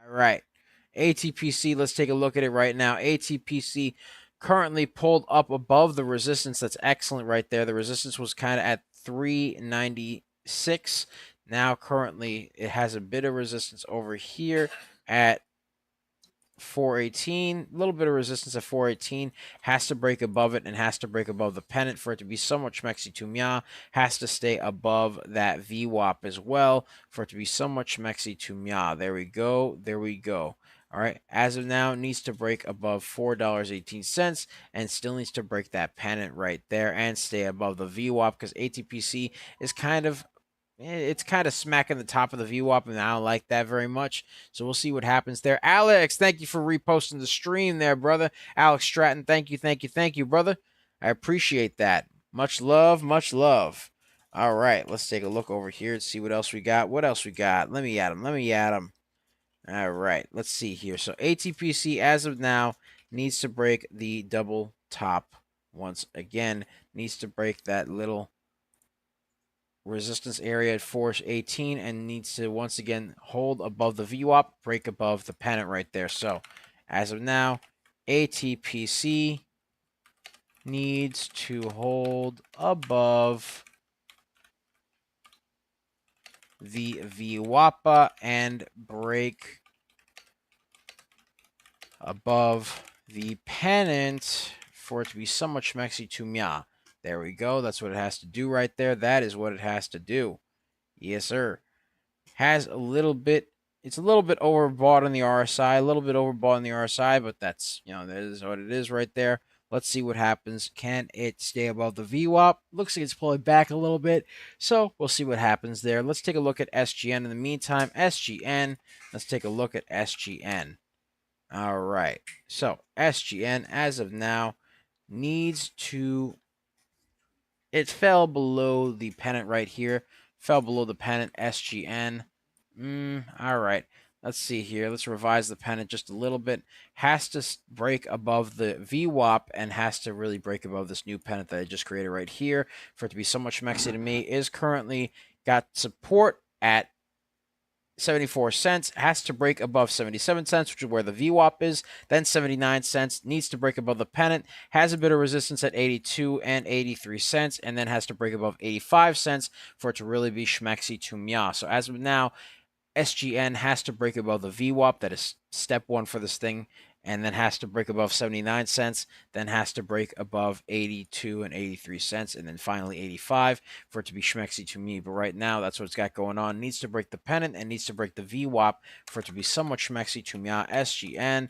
All right. ATPC, let's take a look at it right now. ATPC currently pulled up above the resistance. That's excellent right there. The resistance was kind of at 396. Now currently it has a bit of resistance over here at 418, a little bit of resistance at 418, has to break above it and has to break above the pennant for it to be somewhat schmexy to Mia, has to stay above that VWAP as well for it to be somewhat schmexy to Mia. There we go, there we go. All right, as of now, it needs to break above $4.18 and still needs to break that pennant right there and stay above the VWAP because ATPC is kind of smacking the top of the VWAP, and I don't like that very much. So we'll see what happens there. Alex, thank you for reposting the stream there, brother. Alex Stratton, thank you, brother. I appreciate that. Much love, much love. All right, let's take a look over here and see what else we got. What else we got? Let me at him. All right, let's see here. So ATPC, as of now, needs to break the double top once again. Needs to break that little resistance area at force 18 and needs to once again hold above the VWAP, break above the pennant right there. So as of now, ATPC needs to hold above the VWAPA and break above the pennant for it to be somewhat schmexy to mya. There we go. That's what it has to do right there. That is what it has to do. Yes, sir. Has a little bit, it's a little bit overbought on the RSI, a little bit overbought on the RSI, but that's, that is what it is right there. Let's see what happens. Can it stay above the VWAP? Looks like it's pulling back a little bit, so we'll see what happens there. Let's take a look at SGN in the meantime. SGN, let's take a look at SGN. All right, so SGN as of now needs to, it fell below the pennant right here, fell below the pennant SGN. All right, let's see here. Let's revise the pennant just a little bit. Has to break above the VWAP and has to really break above this new pennant that I just created right here for it to be so much mexy to me. Is currently got support at 74 cents, has to break above 77 cents, which is where the VWAP is, then 79 cents, needs to break above the pennant, has a bit of resistance at 82 and 83 cents, and then has to break above 85 cents for it to really be schmexy to mya. So as of now, SGN has to break above the VWAP. That is step one for this thing. And then has to break above 79 cents. Then has to break above 82 and 83 cents. And then finally 85 for it to be schmexy to me. But right now, that's what it's got going on. Needs to break the pennant and needs to break the VWAP for it to be somewhat schmexy to me. SGN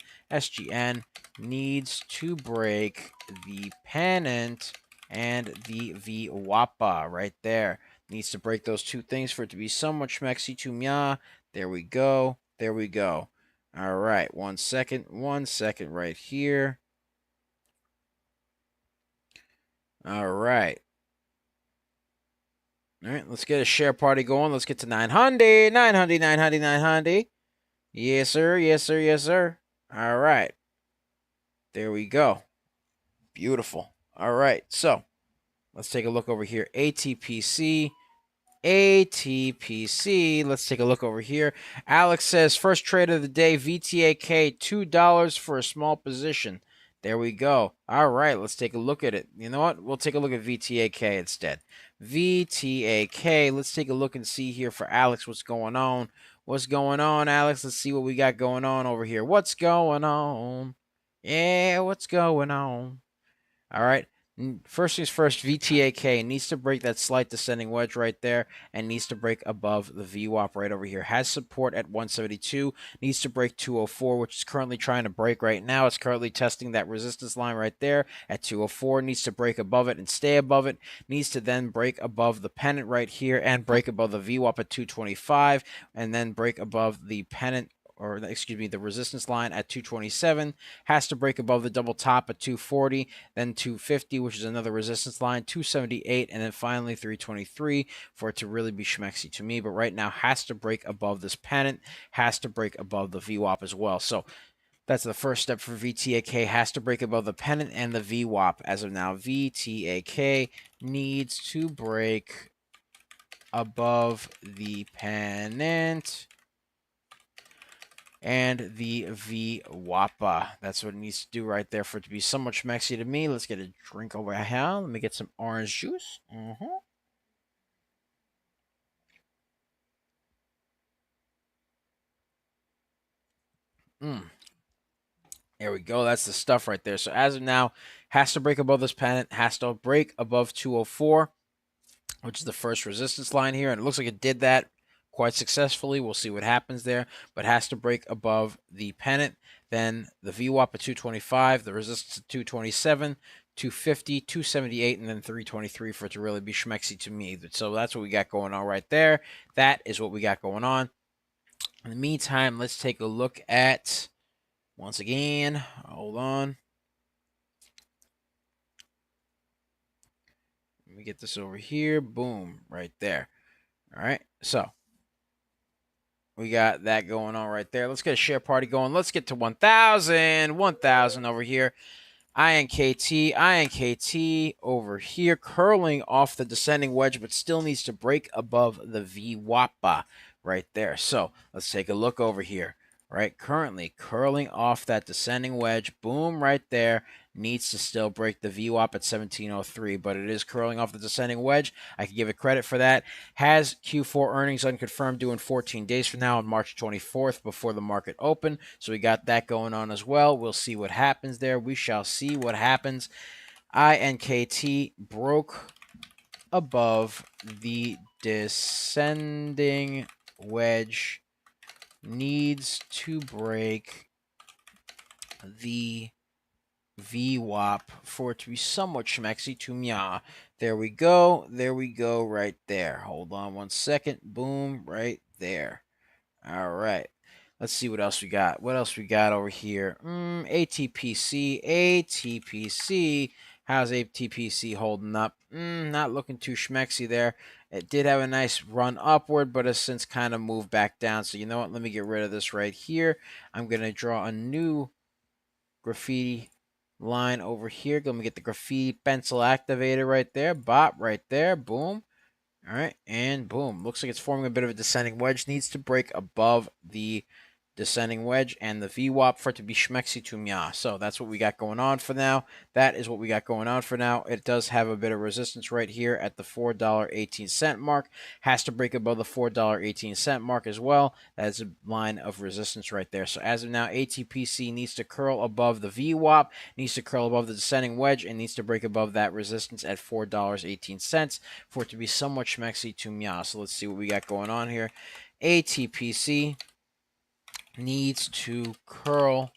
needs to break the pennant and the VWAP right there. Needs to break those two things for it to be somewhat schmexy to mya. There we go. There we go. All right. 1 second. 1 second right here. All right. All right. Let's get a share party going. Let's get to 900. 900, 900, 900. Yes, sir. Yes, sir. Yes, sir. All right. There we go. Beautiful. All right. So let's take a look over here. ATPC. Let's take a look over here. Alex says, first trade of the day, VTAK, $2 for a small position. There we go. All right, let's take a look at it. You know what? We'll take a look at VTAK instead. VTAK, let's take a look and see here for Alex what's going on. What's going on, Alex? Let's see what we got going on over here. What's going on? Yeah, what's going on? All right. First things first, VTAK needs to break that slight descending wedge right there and needs to break above the VWAP right over here. Has support at 172, needs to break 204, which is currently trying to break right now. It's currently testing that resistance line right there at 204, needs to break above it and stay above it, needs to then break above the pennant right here and break above the VWAP at 225, and then break above the pennant, or excuse me, the resistance line at 227, has to break above the double top at 240, then 250, which is another resistance line, 278, and then finally 323 for it to really be schmexy to me. But right now has to break above this pennant, has to break above the VWAP as well. So that's the first step for VTAK, has to break above the pennant and the VWAP. As of now, VTAK needs to break above the pennant and the VWAPA. That's what it needs to do right there for it to be somewhat schmexy to me. Let's get a drink over here. Let me get some orange juice. There we go. That's the stuff right there. So as of now, has to break above this pennant, has to break above 204, which is the first resistance line here. And it looks like it did that quite successfully. We'll see what happens there, but has to break above the pennant. Then the VWAP at 225, the resistance at 227, 250, 278, and then 323 for it to really be schmexy to me. So that's what we got going on right there. That is what we got going on. In the meantime, let's take a look at, once again, hold on. Let me get this over here. Boom, right there. All right, so we got that going on right there. Let's get a share party going. Let's get to 1,000. 1,000 over here. INKT over here, curling off the descending wedge, but still needs to break above the VWAP right there. So let's take a look over here. Right, currently curling off that descending wedge. Boom, right there. Needs to still break the VWAP at 1703, but it is curling off the descending wedge. I can give it credit for that. Has Q4 earnings unconfirmed due in 14 days from now on March 24th before the market open. So we got that going on as well. We'll see what happens there. We shall see what happens. INKT broke above the descending wedge. Needs to break the VWAP for it to be somewhat schmexy to meow. There we go. There we go right there. Hold on one second. Boom, right there. All right. Let's see what else we got. What else we got over here? ATPC. ATPC. How's ATPC holding up? Not looking too schmexy there. It did have a nice run upward, but has since kind of moved back down. So you know what? Let me get rid of this right here. I'm going to draw a new graffiti line over here. Let me get the graffiti pencil activated right there. Bop right there. Boom. All right, and boom. Looks like it's forming a bit of a descending wedge. Needs to break above the descending wedge and the VWAP for it to be schmexy to mya. So that's what we got going on for now. That is what we got going on for now. It does have a bit of resistance right here at the $4.18 mark. Has to break above the $4.18 mark as well. That is a line of resistance right there. So as of now, ATPC needs to curl above the VWAP, needs to curl above the descending wedge, and needs to break above that resistance at $4.18 for it to be somewhat schmexy to mya. So let's see what we got going on here. ATPC needs to curl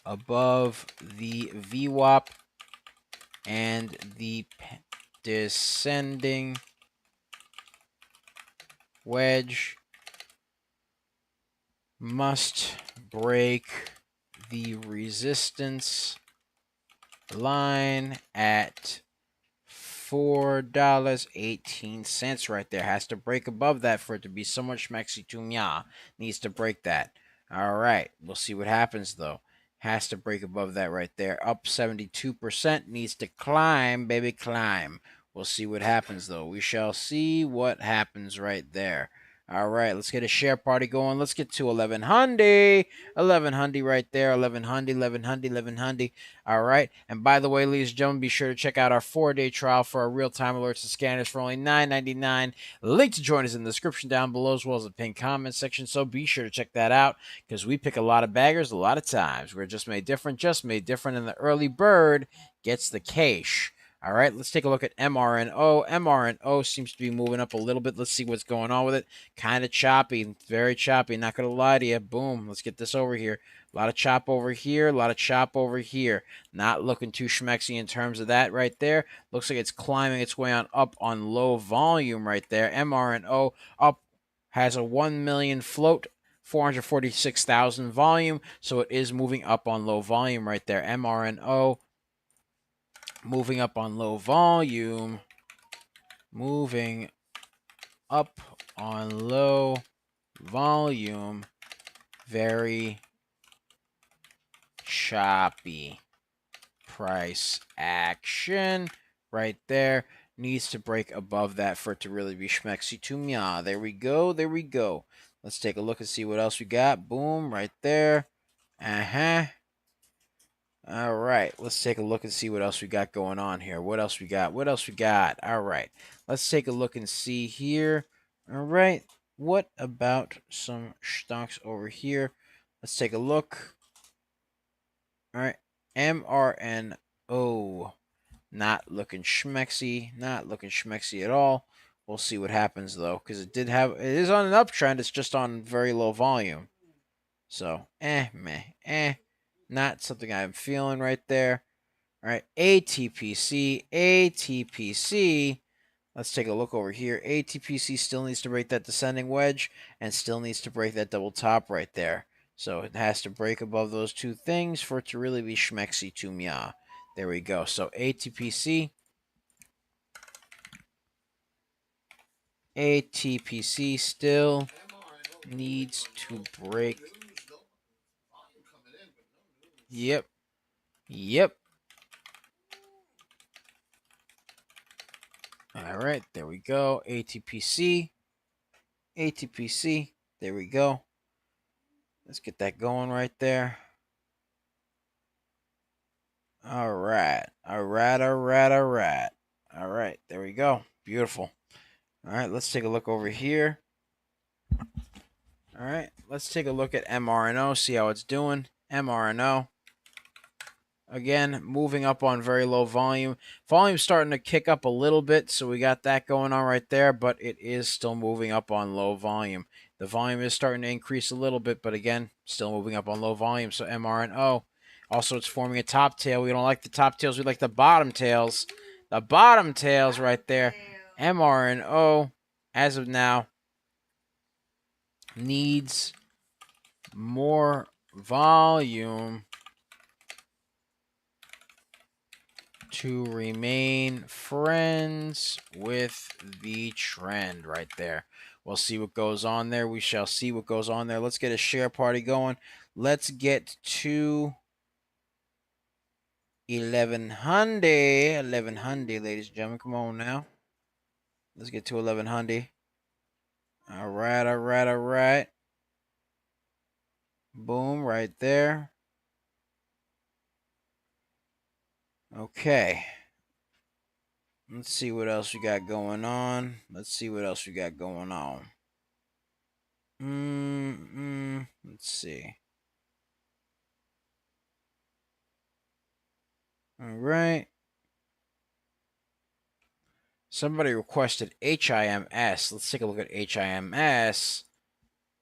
above the VWAP and the descending wedge must break the resistance line at $4.18 right there. Has to break above that for it to be somewhat schmexy to mya. Needs to break that. All right. We'll see what happens, though. Has to break above that right there. Up 72%. Needs to climb, baby, climb. We'll see what happens, though. We shall see what happens right there. All right, let's get a share party going. Let's get to 1100. 1100 right there. 1100, 1100, 1100. All right. And by the way, ladies and gentlemen, be sure to check out our 4-day trial for our real-time alerts and scanners for only $9.99. Link to join us in the description down below, as well as the pinned comment section. So be sure to check that out because we pick a lot of baggers a lot of times. We're just made different, and the early bird gets the cash. All right, let's take a look at MRNO. MRNO seems to be moving up a little bit. Let's see what's going on with it. Kind of choppy, very choppy. Not going to lie to you. Boom. Let's get this over here. A lot of chop over here. A lot of chop over here. Not looking too schmexy in terms of that right there. Looks like it's climbing its way on up on low volume right there. MRNO up has a 1 million float. 446,000 volume. So it is moving up on low volume right there. MRNO. Moving up on low volume. Moving up on low volume. Very choppy. Price action right there. Needs to break above that for it to really be schmexy to mya. There we go. There we go. Let's take a look and see what else we got. Boom, right there. All right, let's take a look and see what else we got going on here. What else we got? What else we got? All right, let's take a look and see here. All right, what about some stocks over here? Let's take a look. All right, MRNO. Not looking schmexy. Not looking schmexy at all. We'll see what happens, though, because it is on an uptrend. It's just on very low volume. So, meh. Not something I'm feeling right there. All right, ATPC. Let's take a look over here. ATPC still needs to break that descending wedge and still needs to break that double top right there. So it has to break above those two things for it to really be schmexy to mya. There we go. So ATPC still needs to break Yep. Yep. All right, there we go. ATPC. ATPC. There we go. Let's get that going right there. All right. All right. All right. All right. All right. There we go. Beautiful. All right. Let's take a look over here. All right. Let's take a look at MRNO, see how it's doing. MRNO. Again, moving up on very low volume. Volume's starting to kick up a little bit, so we got that going on right there, but it is still moving up on low volume. The volume is starting to increase a little bit, but again, still moving up on low volume, so MRNO. Also, it's forming a top tail. We don't like the top tails. We like the bottom tails. The bottom tails right there. MRNO, as of now, needs more volume to remain friends with the trend right there. We'll see what goes on there. We shall see what goes on there. Let's get a share party going. Let's get to 1100. 1100, ladies and gentlemen. Come on now. Let's get to 1100. All right, all right, all right. Boom, right there. Okay. Let's see what else we got going on. Let's see what else we got going on. Let's see. All right. Somebody requested HIMS. Let's take a look at HIMS.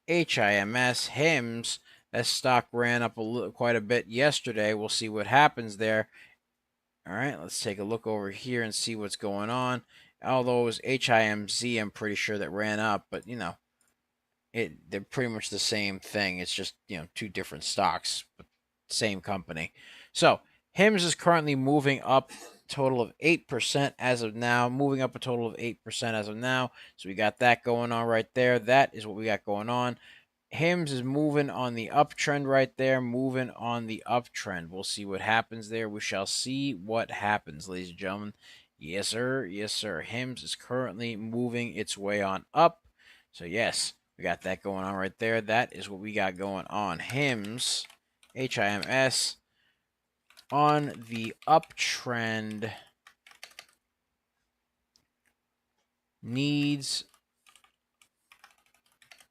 HIMS. That stock ran up quite a bit yesterday. We'll see what happens there. All right, let's take a look over here and see what's going on. Although it was HIMZ, I'm pretty sure that ran up, but you know, they're pretty much the same thing. It's just, you know, two different stocks, but same company. So HIMS is currently moving up a total of 8% as of now, moving up a total of 8% as of now. So we got that going on right there. That is what we got going on. HIMS is moving on the uptrend right there, moving on the uptrend. We'll see what happens there. We shall see what happens, ladies and gentlemen. Yes, sir. Yes, sir. HIMS is currently moving its way on up. So, yes, we got that going on right there. That is what we got going on. HIMS, HIMS, on the uptrend, needs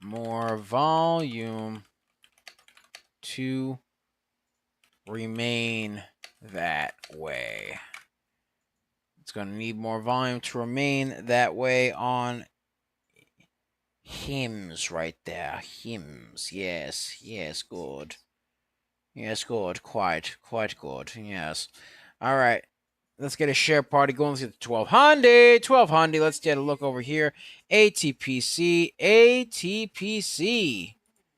more volume to remain that way. It's going to need more volume to remain that way on HIMS right there. HIMS, yes, yes, good. Yes, good, quite good, yes. All right, let's get a share party going. Let's get to 1200. 1200, let's get a look over here. ATPC, ATPC.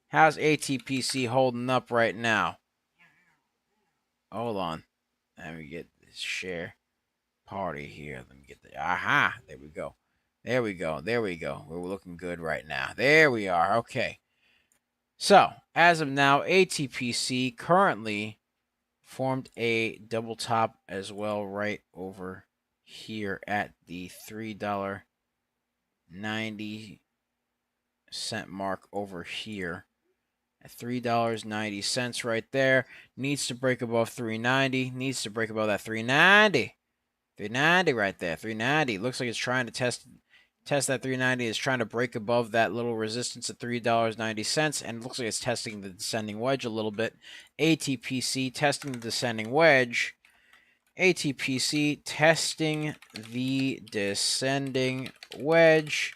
How's ATPC holding up right now? Hold on. Let me get this share party here. Let me get the aha. There we go. There we go. There we go. We're looking good right now. There we are. Okay. So as of now, ATPC currently formed a double top as well right over here at the $3.90 mark over here. At $3.90 right there. Needs to break above 390. Needs to break above that 390. 390 right there. 390. Looks like it's trying to test that 390. It's trying to break above that little resistance at $3.90. And it looks like it's testing the descending wedge a little bit. ATPC testing the descending wedge. ATPC testing the descending wedge.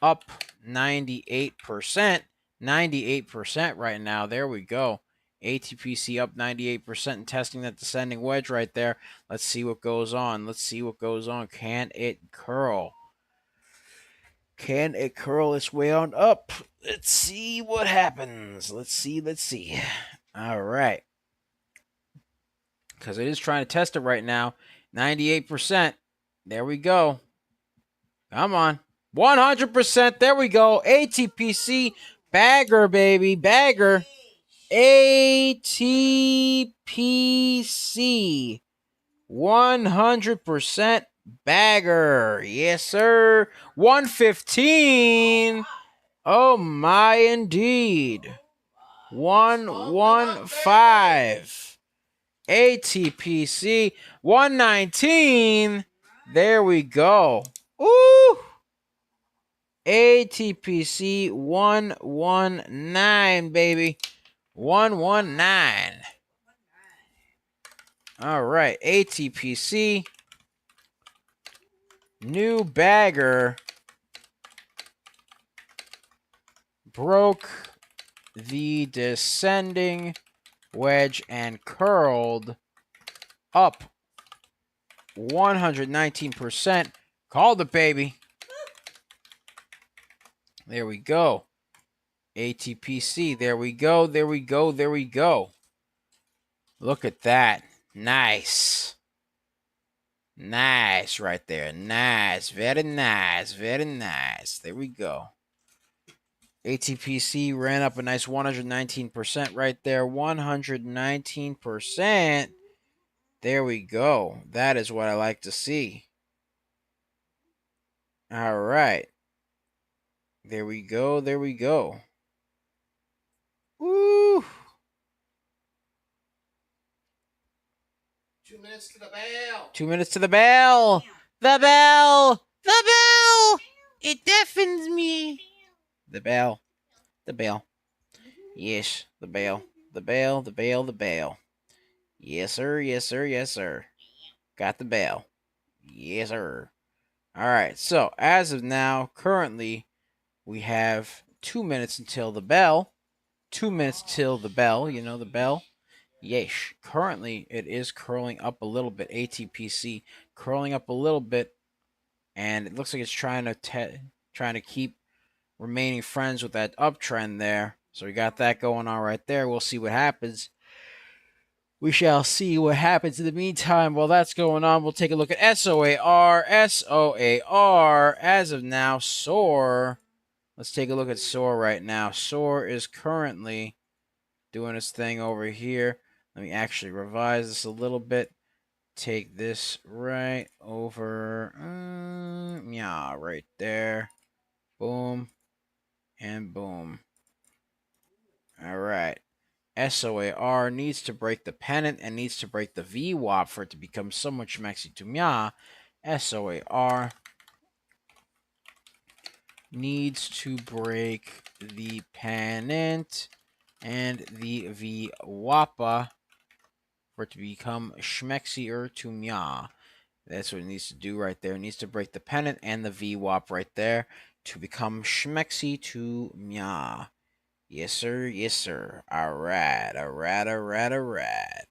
Up 98%. 98% right now. There we go. ATPC up 98% and testing that descending wedge right there. Let's see what goes on. Let's see what goes on. Can it curl? Can it curl its way on up? Let's see what happens. Let's see. Let's see. All right. Because it is trying to test it right now. 98%. There we go. Come on. 100%. There we go. ATPC. Bagger, baby. Bagger. ATPC ATPC 100% bagger. Yes, sir. 115. Oh, my, indeed. 115. ATPC 119. There we go. Ooh. ATPC 119, baby. 119. All right. ATPC. New bagger. Broke the descending wedge and curled up 119%. Called it, baby. There we go. ATPC. There we go. There we go. There we go. Look at that. Nice. Nice right there. Nice. Very nice. Very nice. There we go. ATPC ran up a nice 119% right there. 119%. There we go. That is what I like to see. All right. There we go. There we go. Woo. 2 minutes to the bell. 2 minutes to the bell. The bell. The bell. It deafens me. The bell. The bell. Yes, the bell. The bell. The bell. The bell. Yes, sir. Yes, sir. Yes, sir. Got the bell. Yes, sir. All right. So, as of now, currently, we have 2 minutes until the bell. 2 minutes till the bell. You know the bell. Yes. Currently, it is curling up a little bit. ATPC curling up a little bit, and it looks like it's trying to keep remaining friends with that uptrend there. So we got that going on right there. We'll see what happens. We shall see what happens. In the meantime, while that's going on, we'll take a look at SOAR. SOAR, as of now, SOAR. Let's take a look at SOAR right now. SOAR is currently doing its thing over here. Let me actually revise this a little bit. Take this right over. Yeah, right there. Boom. And boom. All right. SOAR needs to break the pennant and needs to break the VWAP for it to become somewhat schmexy to mya. SOAR needs to break the pennant and the VWAPA for it to become schmexier to mya. That's what it needs to do right there. It needs to break the pennant and the VWAP right there to become schmexy to mya. Yes, sir. Yes, sir. All right. All right. All right. All right.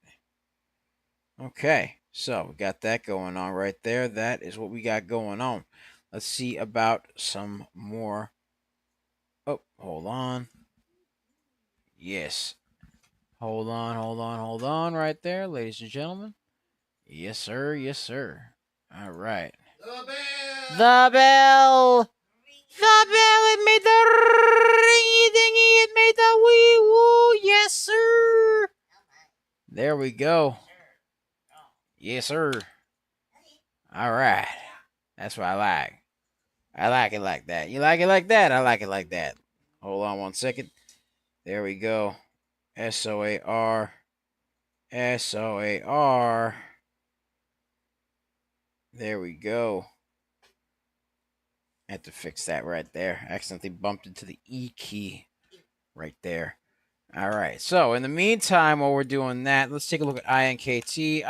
Okay. So we got that going on right there. That is what we got going on. Let's see about some more. Oh, hold on. Yes. Hold on. Hold on. Hold on right there, ladies and gentlemen. Yes, sir. Yes, sir. All right. The bell. The bell. The bell. It made the ringy dingy. It made the wee woo. Yes, sir. There we go. Yes, sir. All right. That's what I like. I like it like that. You like it like that? I like it like that. Hold on 1 second. There we go. SOAR. SOAR. There we go. I had to fix that right there. I accidentally bumped into the E key right there. All right. So in the meantime, while we're doing that, let's take a look at INKT.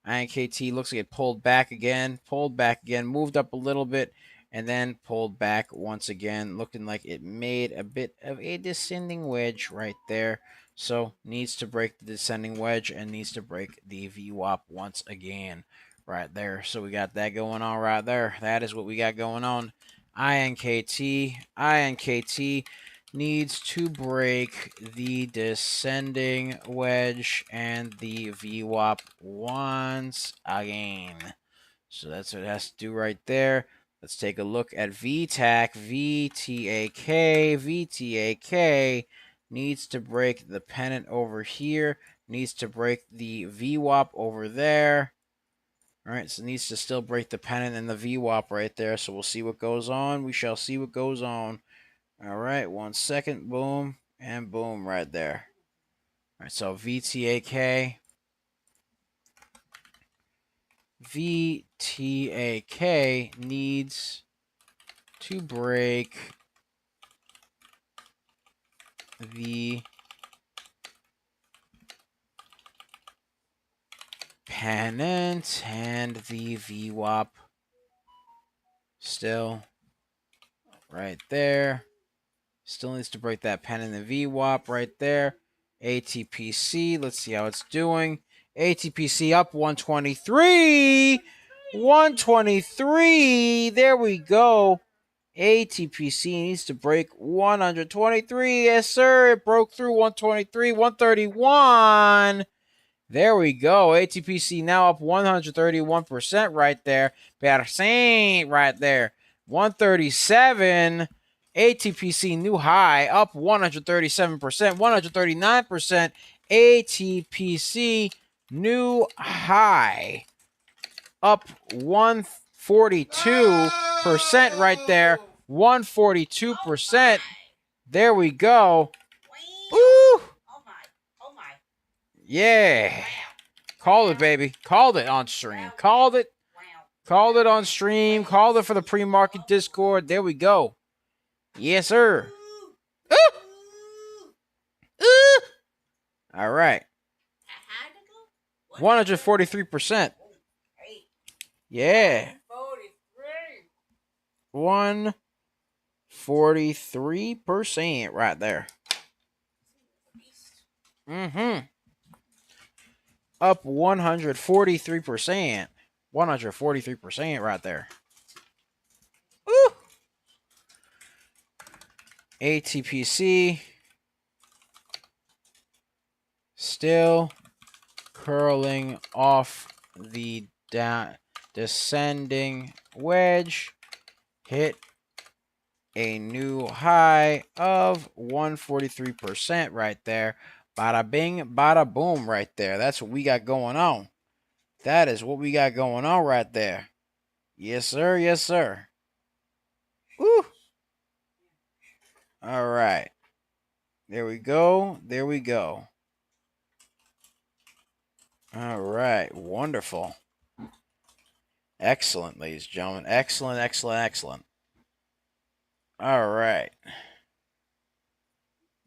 INKT looks like it pulled back again, moved up a little bit, and then pulled back once again, looking like it made a bit of a descending wedge right there. So needs to break the descending wedge and needs to break the VWAP once again right there. So we got that going on right there. That is what we got going on. INKT needs to break the descending wedge and the VWAP once again. So that's what it has to do right there. Let's take a look at VTAK, VTAK. needs to break the pennant over here, needs to break the VWAP over there. All right, so it needs to still break the pennant and the VWAP right there. So we'll see what goes on. We shall see what goes on. All right, 1 second. Boom and boom right there. All right, so VTAK needs to break the pennant and the VWAP still right there. Still needs to break that pennant and the VWAP right there. ATPC, let's see how it's doing. ATPC up 123. 123. There we go. ATPC needs to break 123. Yes, sir. It broke through 123. 131. There we go. ATPC now up 131% right there. Percent right there. 137. ATPC new high up 137%. 139%. ATPC new high up 142% right there. 142%. There we go. Ooh. Yeah. Called it, baby. Called it on stream. Called it. Called it on stream. Called it for the pre-market Discord. There we go. Yes, sir. Ooh. Ooh. All right. 143%. Yeah. 143% right there. Up 143%. 143% right there. Woo! ATPC still curling off the descending wedge. Hit a new high of 143% right there. Bada bing, bada boom right there. That's what we got going on. That is what we got going on right there. Yes, sir. Yes, sir. Woo. All right. There we go. There we go. All right. Wonderful. Excellent, ladies and gentlemen. Excellent, excellent, excellent. All right.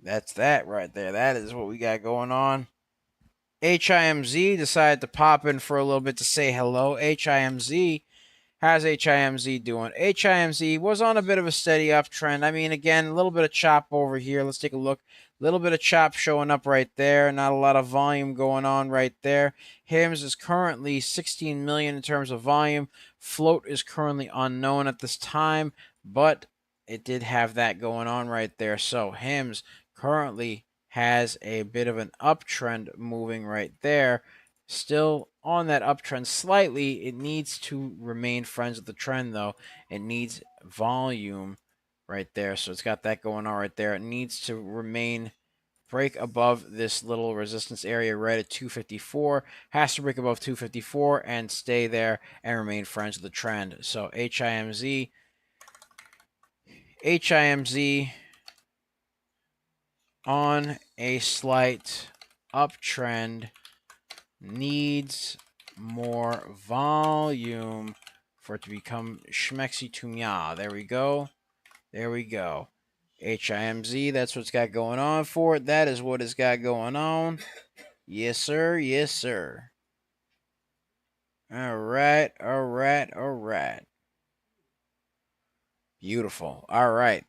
That's that right there. That is what we got going on. HIMZ decided to pop in for a little bit to say hello. HIMZ. How's HIMZ doing? HIMZ was on a bit of a steady uptrend. I mean, again, a little bit of chop over here. Let's take a look. A little bit of chop showing up right there. Not a lot of volume going on right there. HIMZ is currently 16 million in terms of volume. Float is currently unknown at this time, but it did have that going on right there. So HIMZ currently has a bit of an uptrend moving right there. Still on that uptrend slightly. It needs to remain friends with the trend, though. It needs volume right there. So it's got that going on right there. It needs to remain, break above this little resistance area right at 254. Has to break above 254 and stay there and remain friends with the trend. So HIMZ on a slight uptrend, needs more volume for it to become schmexy to meow. There we go. There we go. HIMZ, that's what's got going on for it. That is what it's got going on. Yes, sir. Yes, sir. All right. All right. All right. Beautiful. All right.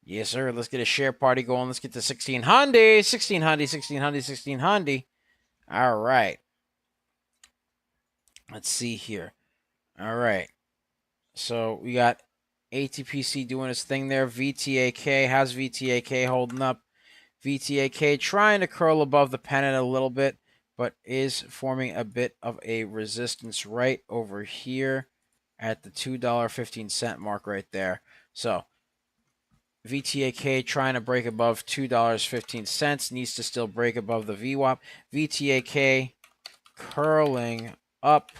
Yes, sir. Let's get a share party going. Let's get to 1600. 1600. 1600. 1600. All right. Let's see here. All right. So we got ATPC doing its thing there. VTAK. How's VTAK holding up? VTAK trying to curl above the pennant a little bit, but is forming a bit of a resistance right over here at the $2.15 mark right there. So VTAK trying to break above $2.15. Needs to still break above the VWAP. VTAK curling up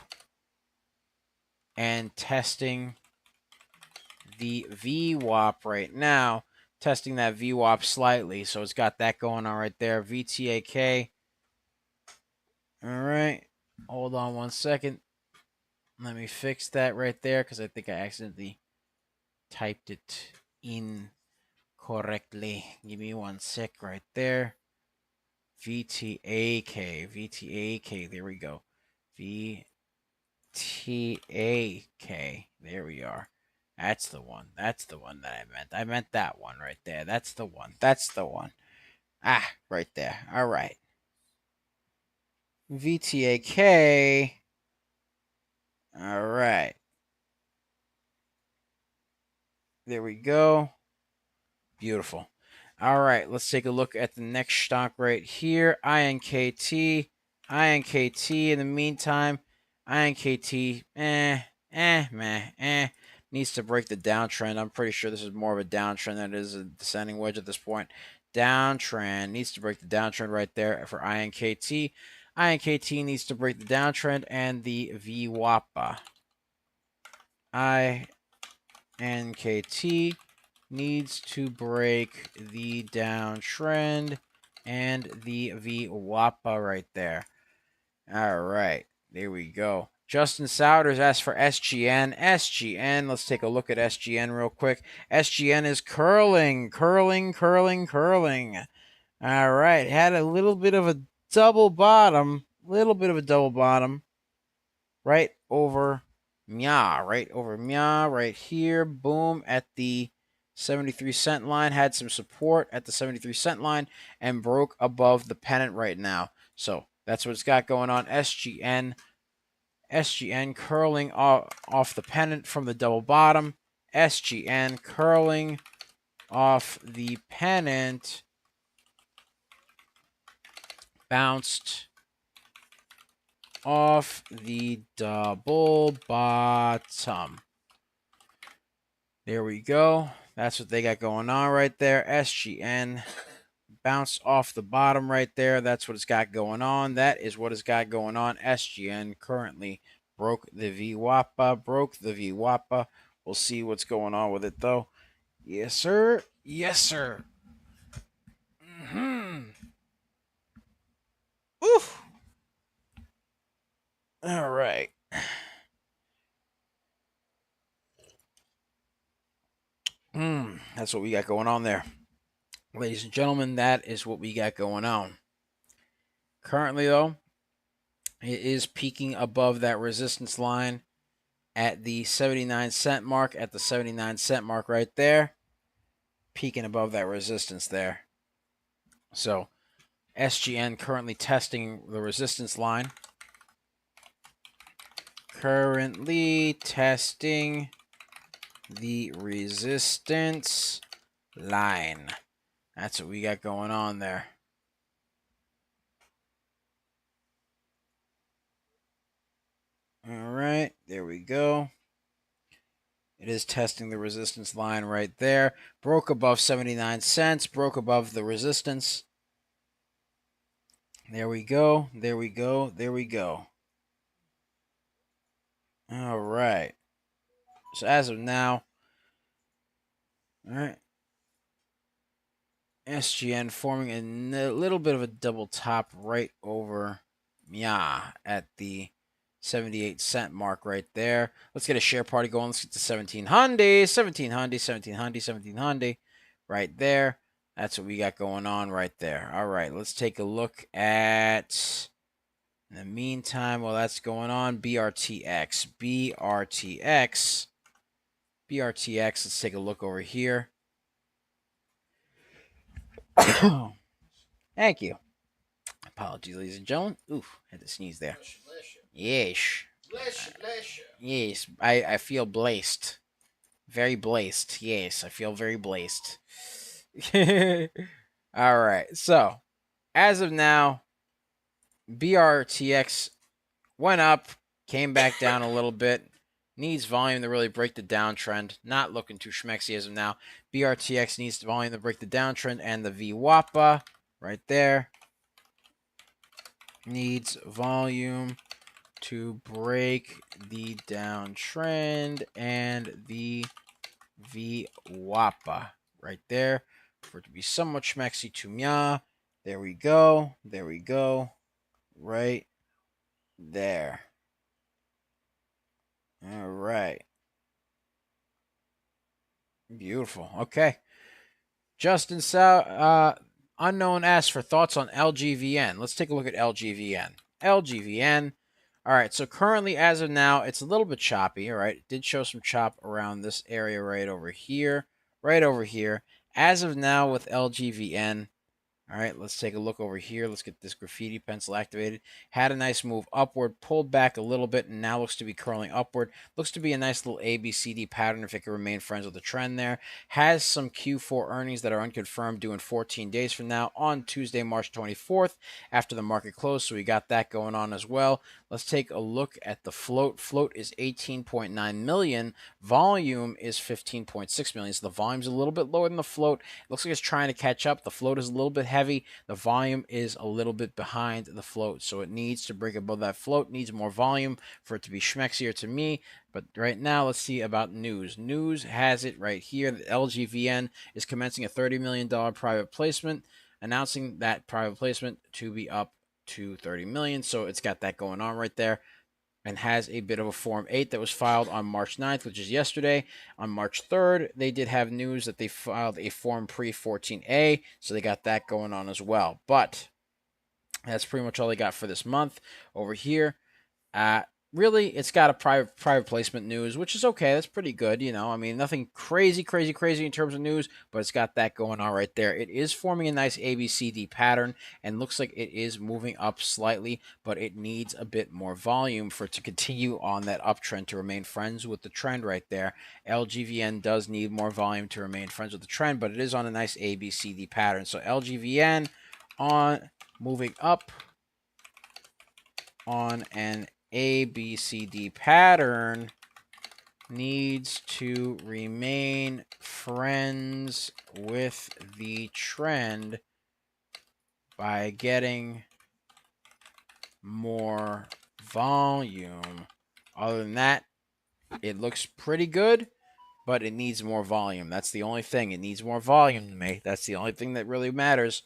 and testing the VWAP right now. Testing that VWAP slightly. So it's got that going on right there. VTAK. All right. Hold on 1 second. Let me fix that right there because I think I accidentally typed it in correctly. Give me 1 sec right there. VTAK. VTAK. There we go. VTAK. There we are. That's the one. That's the one that I meant. I meant that one right there. That's the one. That's the one. Ah, right there. All right. VTAK. All right. There we go. Beautiful. All right, let's take a look at the next stock right here. INKT. INKT in the meantime. INKT, needs to break the downtrend. I'm pretty sure this is more of a downtrend than it is a descending wedge at this point. Downtrend needs to break the downtrend right there for INKT. INKT needs to break the downtrend and the VWAPA. INKT needs to break the downtrend and the VWAPA right there. All right, there we go. Justin Souders asked for SGN. SGN, let's take a look at SGN real quick. SGN is curling. All right, had a little bit of a double bottom. Right over right here. Boom, at the 73-cent line. Had some support at the 73-cent line and broke above the pennant right now. So that's what it's got going on. SGN curling off the pennant from the double bottom. SGN curling off the pennant. Bounced off the double bottom. There we go. That's what they got going on right there. SGN bounced off the bottom right there. That's what it's got going on. That is what it's got going on. SGN currently broke the VWAPA. We'll see what's going on with it, though. Yes, sir. Yes, sir. Oof. All right. That's what we got going on there. Ladies and gentlemen, that is what we got going on. Currently, though, it is peaking above that resistance line at the 79-cent mark, right there. Peaking above that resistance there. So, SGN currently testing the resistance line. Currently testing the resistance line. That's what we got going on there. All right, there we go. It is testing the resistance line right there. Broke above 79 cents. Broke above the resistance. There we go. There we go. There we go. All right. So as of now, all right, SGN forming a little bit of a double top right over at the 78-cent mark right there. Let's get a share party going. Let's get to 1700 right there. That's what we got going on right there. All right, let's take a look at, in the meantime, while that's going on, BRTX. Let's take a look over here. Thank you. Apologies, ladies and gentlemen. Oof, had to sneeze there. Yes. Yes, I feel blessed. Very blessed. Yes, I feel very blessed. All right. So, as of now, BRTX went up, came back down a little bit. needs volume to really break the downtrend. Not looking too schmexy as of now. BRTX needs volume to break the downtrend, and the VWAPA right there needs volume to break the downtrend, and the VWAPA right there for it to be somewhat schmexy to me. There we go. There we go. Right there. All right. Beautiful. Okay. Justin Unknown asks for thoughts on LGVN. Let's take a look at LGVN. LGVN. All right. So currently, as of now, it's a little bit choppy. All right. It did show some chop around this area right over here. Right over here. As of now, with LGVN, all right, let's take a look over here. Let's get this graffiti pencil activated. Had a nice move upward, pulled back a little bit, and now looks to be curling upward. Looks to be a nice little ABCD pattern if it can remain friends with the trend there. Has some Q4 earnings that are unconfirmed due in 14 days from now on Tuesday, March 24th after the market closed. So we got that going on as well. Let's take a look at the float. Float is 18.9 million. Volume is 15.6 million. So the volume's a little bit lower than the float. It looks like it's trying to catch up. The float is a little bit heavy. The volume is a little bit behind the float. So it needs to break above that float. Needs more volume for it to be schmexier to me. But right now, let's see about news. News has it right here that LGVN is commencing a $30 million private placement, announcing that private placement to be up to 30 million. So it's got that going on right there, and has a bit of a Form 8 that was filed on March 9th, which is yesterday. On March 3rd, they did have news that they filed a Form Pre-14A, so they got that going on as well. But that's pretty much all they got for this month over here. Really, it's got a private placement news, which is okay. That's pretty good, you know. I mean, nothing crazy in terms of news, but it's got that going on right there. It is forming a nice ABCD pattern and looks like it is moving up slightly, but it needs a bit more volume for it to continue on that uptrend to remain friends with the trend right there. LGVN does need more volume to remain friends with the trend, but it is on a nice ABCD pattern. So LGVN on moving up on an ABCD pattern needs to remain friends with the trend by getting more volume. Other than that, it looks pretty good, but it needs more volume. That's the only thing. It needs more volume to me. That's the only thing that really matters.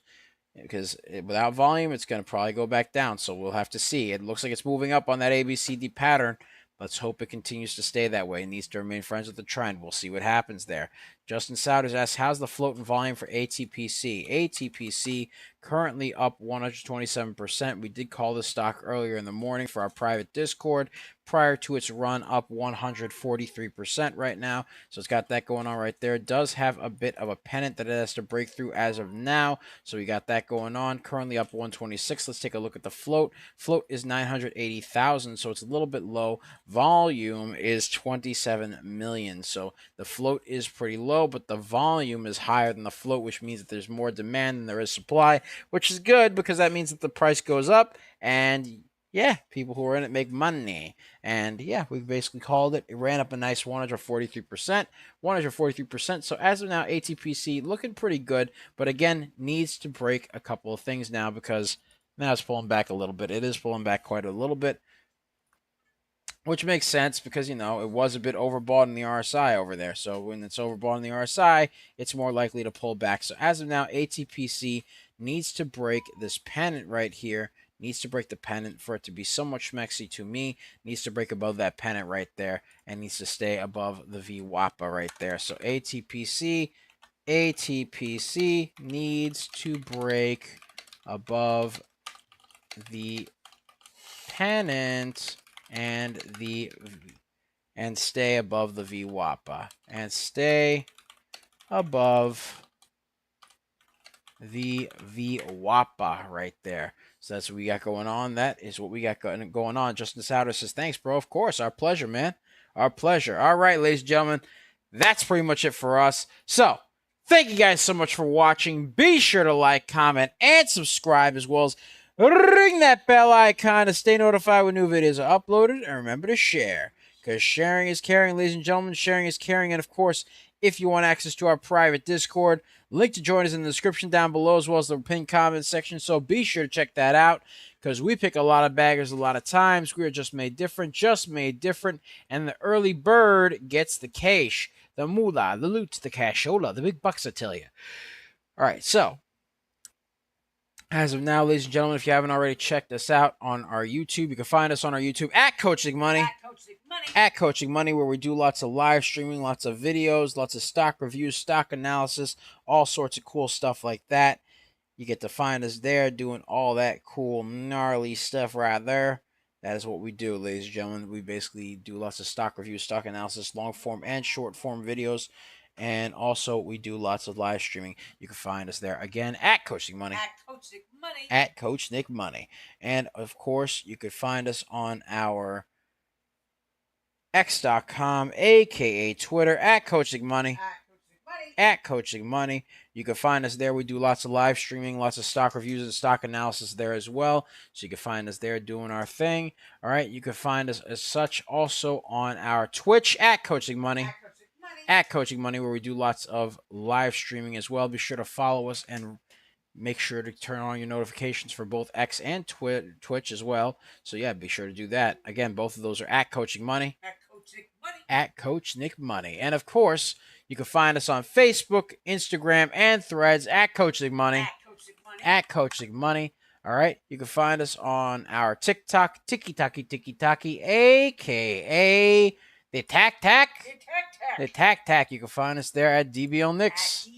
Because without volume, it's going to probably go back down. So we'll have to see. It looks like it's moving up on that ABCD pattern. Let's hope it continues to stay that way. It needs to remain friends with the trend. We'll see what happens there. Justin Souders asks, how's the float and volume for ATPC? ATPC currently up 127%. We did call this stock earlier in the morning for our private Discord prior to its run up 143% right now. So it's got that going on right there. It does have a bit of a pennant that it has to break through as of now. So we got that going on. Currently up 126. Let's take a look at the float. Float is 980,000, so it's a little bit low. Volume is 27 million. So the float is pretty low, but the volume is higher than the float, which means that there's more demand than there is supply, which is good because that means that the price goes up, and yeah, people who are in it make money. And yeah, we basically called it. It ran up a nice 143%. 143%. So as of now, ATPC looking pretty good, but again, needs to break a couple of things now because now it's pulling back a little bit. It is pulling back quite a little bit, which makes sense because, you know, it was a bit overbought in the RSI over there. So when it's overbought in the RSI, it's more likely to pull back. So as of now, ATPC needs to break this pennant right here. Needs to break the pennant for it to be somewhat schmexy to me. Needs to break above that pennant right there and needs to stay above the VWAPA right there. So ATPC needs to break above the pennant and stay above the VWAPA and stay above the VWAPA right there. So that's what we got going on. That is what we got going on. Justin Souter says, thanks, bro. Of course. Our pleasure, man. Our pleasure. All right, ladies and gentlemen. That's pretty much it for us. So, thank you guys so much for watching. Be sure to like, comment, and subscribe, as well as ring that bell icon to stay notified when new videos are uploaded. And remember to share. because sharing is caring, ladies and gentlemen. Sharing is caring. And of course, if you want access to our private Discord, link to join us in the description down below, as well as the pinned comment section. So be sure to check that out, because we pick a lot of baggers a lot of times. We are just made different, and the early bird gets the cash, the moolah, the loot, the cashola, the big bucks, I tell you. All right, so as of now, ladies and gentlemen, if you haven't already checked us out on our YouTube, you can find us on our YouTube at Coaching Money. At Coaching Money, where we do lots of live streaming, lots of videos, lots of stock reviews, stock analysis, all sorts of cool stuff like that. You get to find us there doing all that cool, gnarly stuff right there. That is what we do, ladies and gentlemen. We basically do lots of stock reviews, stock analysis, long form and short form videos. And also, we do lots of live streaming. You can find us there again at Coaching Money. At Coach Nick Money. At Coach Nick Money. And of course, you could find us on our X.com, aka Twitter, at Coaching Money. At Coaching Money. You can find us there. We do lots of live streaming, lots of stock reviews and stock analysis there as well. So you can find us there doing our thing. All right. You can find us as such also on our Twitch at Coaching Money. At Coaching Money, where we do lots of live streaming as well. Be sure to follow us and make sure to turn on your notifications for both X and Twitch as well. So yeah, be sure to do that. Again, both of those are at Coaching Money. At Coach Nick Money. At Coach Nick Money. And of course, you can find us on Facebook, Instagram, and Threads at Coaching Money. At Coach Nick Money. At Coaching Money. All right. You can find us on our TikTok, Tiki Taki, aka the Tack Tack. The Tack Tack. You can find us there at DBL Nicks.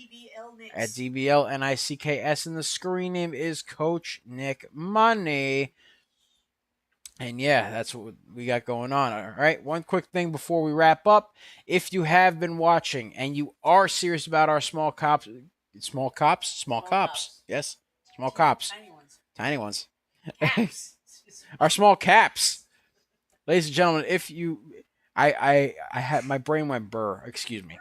At DBL NICKS, and the screen name is Coach Nick Money. And yeah, that's what we got going on. All right, one quick thing before we wrap up. If you have been watching and you are serious about our small cops, yes, small cops, tiny ones, our small caps, ladies and gentlemen. If you, I had my brain went burr. Excuse me.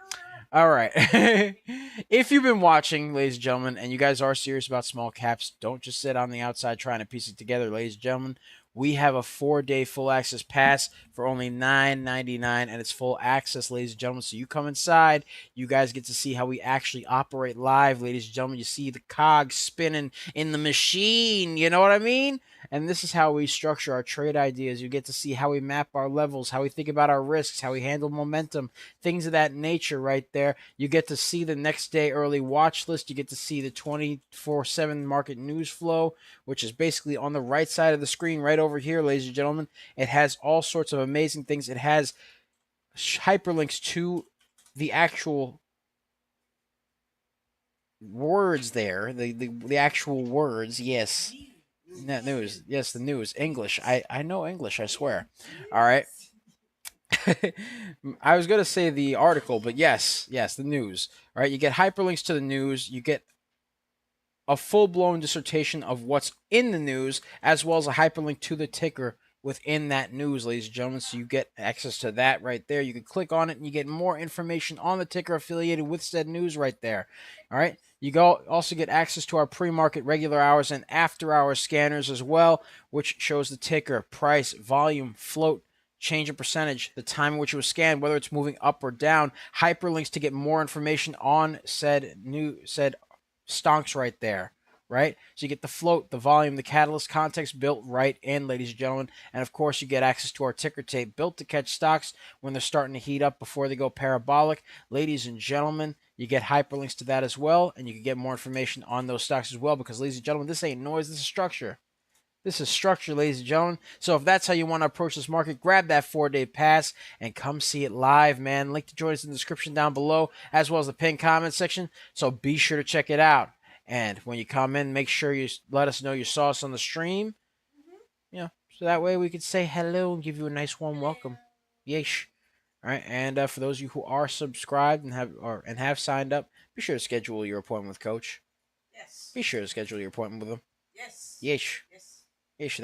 All right. If you've been watching, ladies and gentlemen, and you guys are serious about small caps, don't just sit on the outside trying to piece it together, ladies and gentlemen. We have a 4-day full access pass for only $9.99, and it's full access, ladies and gentlemen. So you come inside, you guys get to see how we actually operate live, ladies and gentlemen. You see the cogs spinning in the machine, you know what I mean? And this is how we structure our trade ideas. You get to see how we map our levels, how we think about our risks, how we handle momentum, things of that nature right there. You get to see the next day early watch list. You get to see the 24/7 market news flow, which is basically on the right side of the screen right over here, ladies and gentlemen. It has all sorts of amazing things. It has hyperlinks to the actual words there, the actual words, yes. That news. Yes, the news. English. I know English, I swear. All right. I was going to say the article, but yes, the news. All right. You get hyperlinks to the news. You get a full-blown dissertation of what's in the news, as well as a hyperlink to the ticker within that news, ladies and gentlemen. So you get access to that right there. You can click on it and you get more information on the ticker affiliated with said news right there. All right. You also get access to our pre-market, regular hours, and after-hours scanners as well, which shows the ticker, price, volume, float, change in percentage, the time in which it was scanned, whether it's moving up or down, hyperlinks to get more information on said stonks right there, right? So you get the float, the volume, the catalyst context built right in, ladies and gentlemen. And of course, you get access to our ticker tape built to catch stocks when they're starting to heat up before they go parabolic. Ladies and gentlemen, you get hyperlinks to that as well, and you can get more information on those stocks as well, because, ladies and gentlemen, this ain't noise, this is structure. This is structure, ladies and gentlemen. So if that's how you want to approach this market, grab that 4-day pass and come see it live, man. Link to join us in the description down below, as well as the pinned comment section. So be sure to check it out. And when you come in, make sure you let us know you saw us on the stream. You know, so that way we could say hello and give you a nice warm welcome. Yeesh. All right, and for those of you who are subscribed and have signed up, be sure to schedule your appointment with Coach. Yes. Be sure to schedule your appointment with him. Yes. Yeesh. Yes. Yeesh.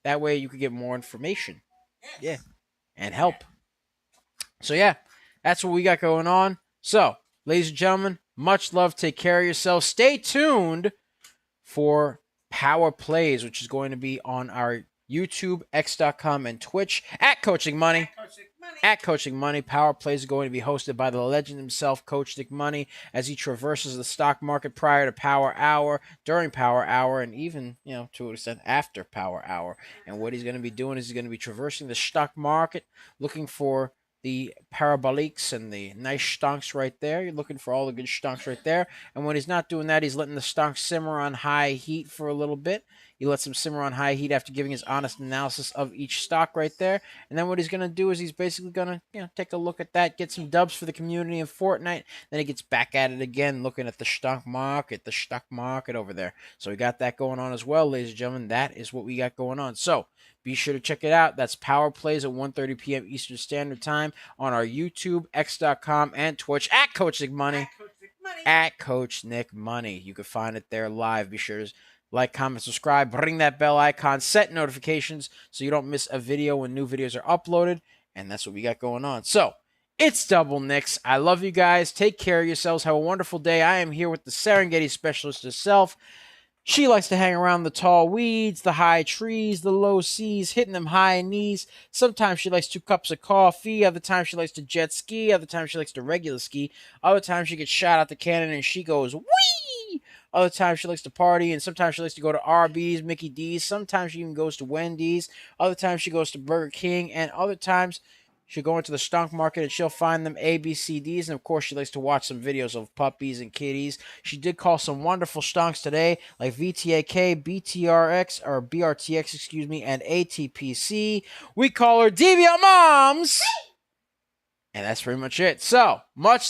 That way you could get more information. Yes. Yeah, and help. So yeah, that's what we got going on. So, ladies and gentlemen, much love. Take care of yourselves. Stay tuned for Power Plays, which is going to be on our YouTube, X.com, and Twitch at Coaching Money. Coach Nick at Coach Nick Money. Power Plays are going to be hosted by the legend himself, Coach Nick Money, as he traverses the stock market prior to Power Hour, during Power Hour, and even, to an extent after Power Hour. And what he's going to be doing is he's going to be traversing the stock market, looking for the paraboliques and the nice stonks right there. You're looking for all the good stonks right there. And when he's not doing that, he's letting the stonks simmer on high heat for a little bit. He lets them simmer on high heat after giving his honest analysis of each stock right there. And then what he's going to do is he's basically going to, take a look at that, get some dubs for the community in Fortnite. Then he gets back at it again, looking at the stock market over there. So we got that going on as well, ladies and gentlemen. That is what we got going on. So be sure to check it out. That's Power Plays at 1:30 p.m. Eastern Standard Time on our YouTube, X.com, and Twitch at Coach Nick Money. At Coach Nick Money. You can find it there live. Be sure to like, comment, subscribe, ring that bell icon, set notifications so you don't miss a video when new videos are uploaded. And that's what we got going on. So, it's Double Nicks. I love you guys. Take care of yourselves. Have a wonderful day. I am here with the Serengeti specialist herself. She likes to hang around the tall weeds, the high trees, the low seas, hitting them high knees. Sometimes she likes 2 cups of coffee. Other times she likes to jet ski. Other times she likes to regular ski. Other times she gets shot out the cannon and she goes, whee! Other times she likes to party, and sometimes she likes to go to Arby's, Mickey D's. Sometimes she even goes to Wendy's. Other times she goes to Burger King, and other times she'll go into the stock market and she'll find them ABCDs. And of course, she likes to watch some videos of puppies and kitties. She did call some wonderful stonks today, like VTAK, BRTX, and ATPC. We call her DBL Moms. And that's pretty much it. So, much love.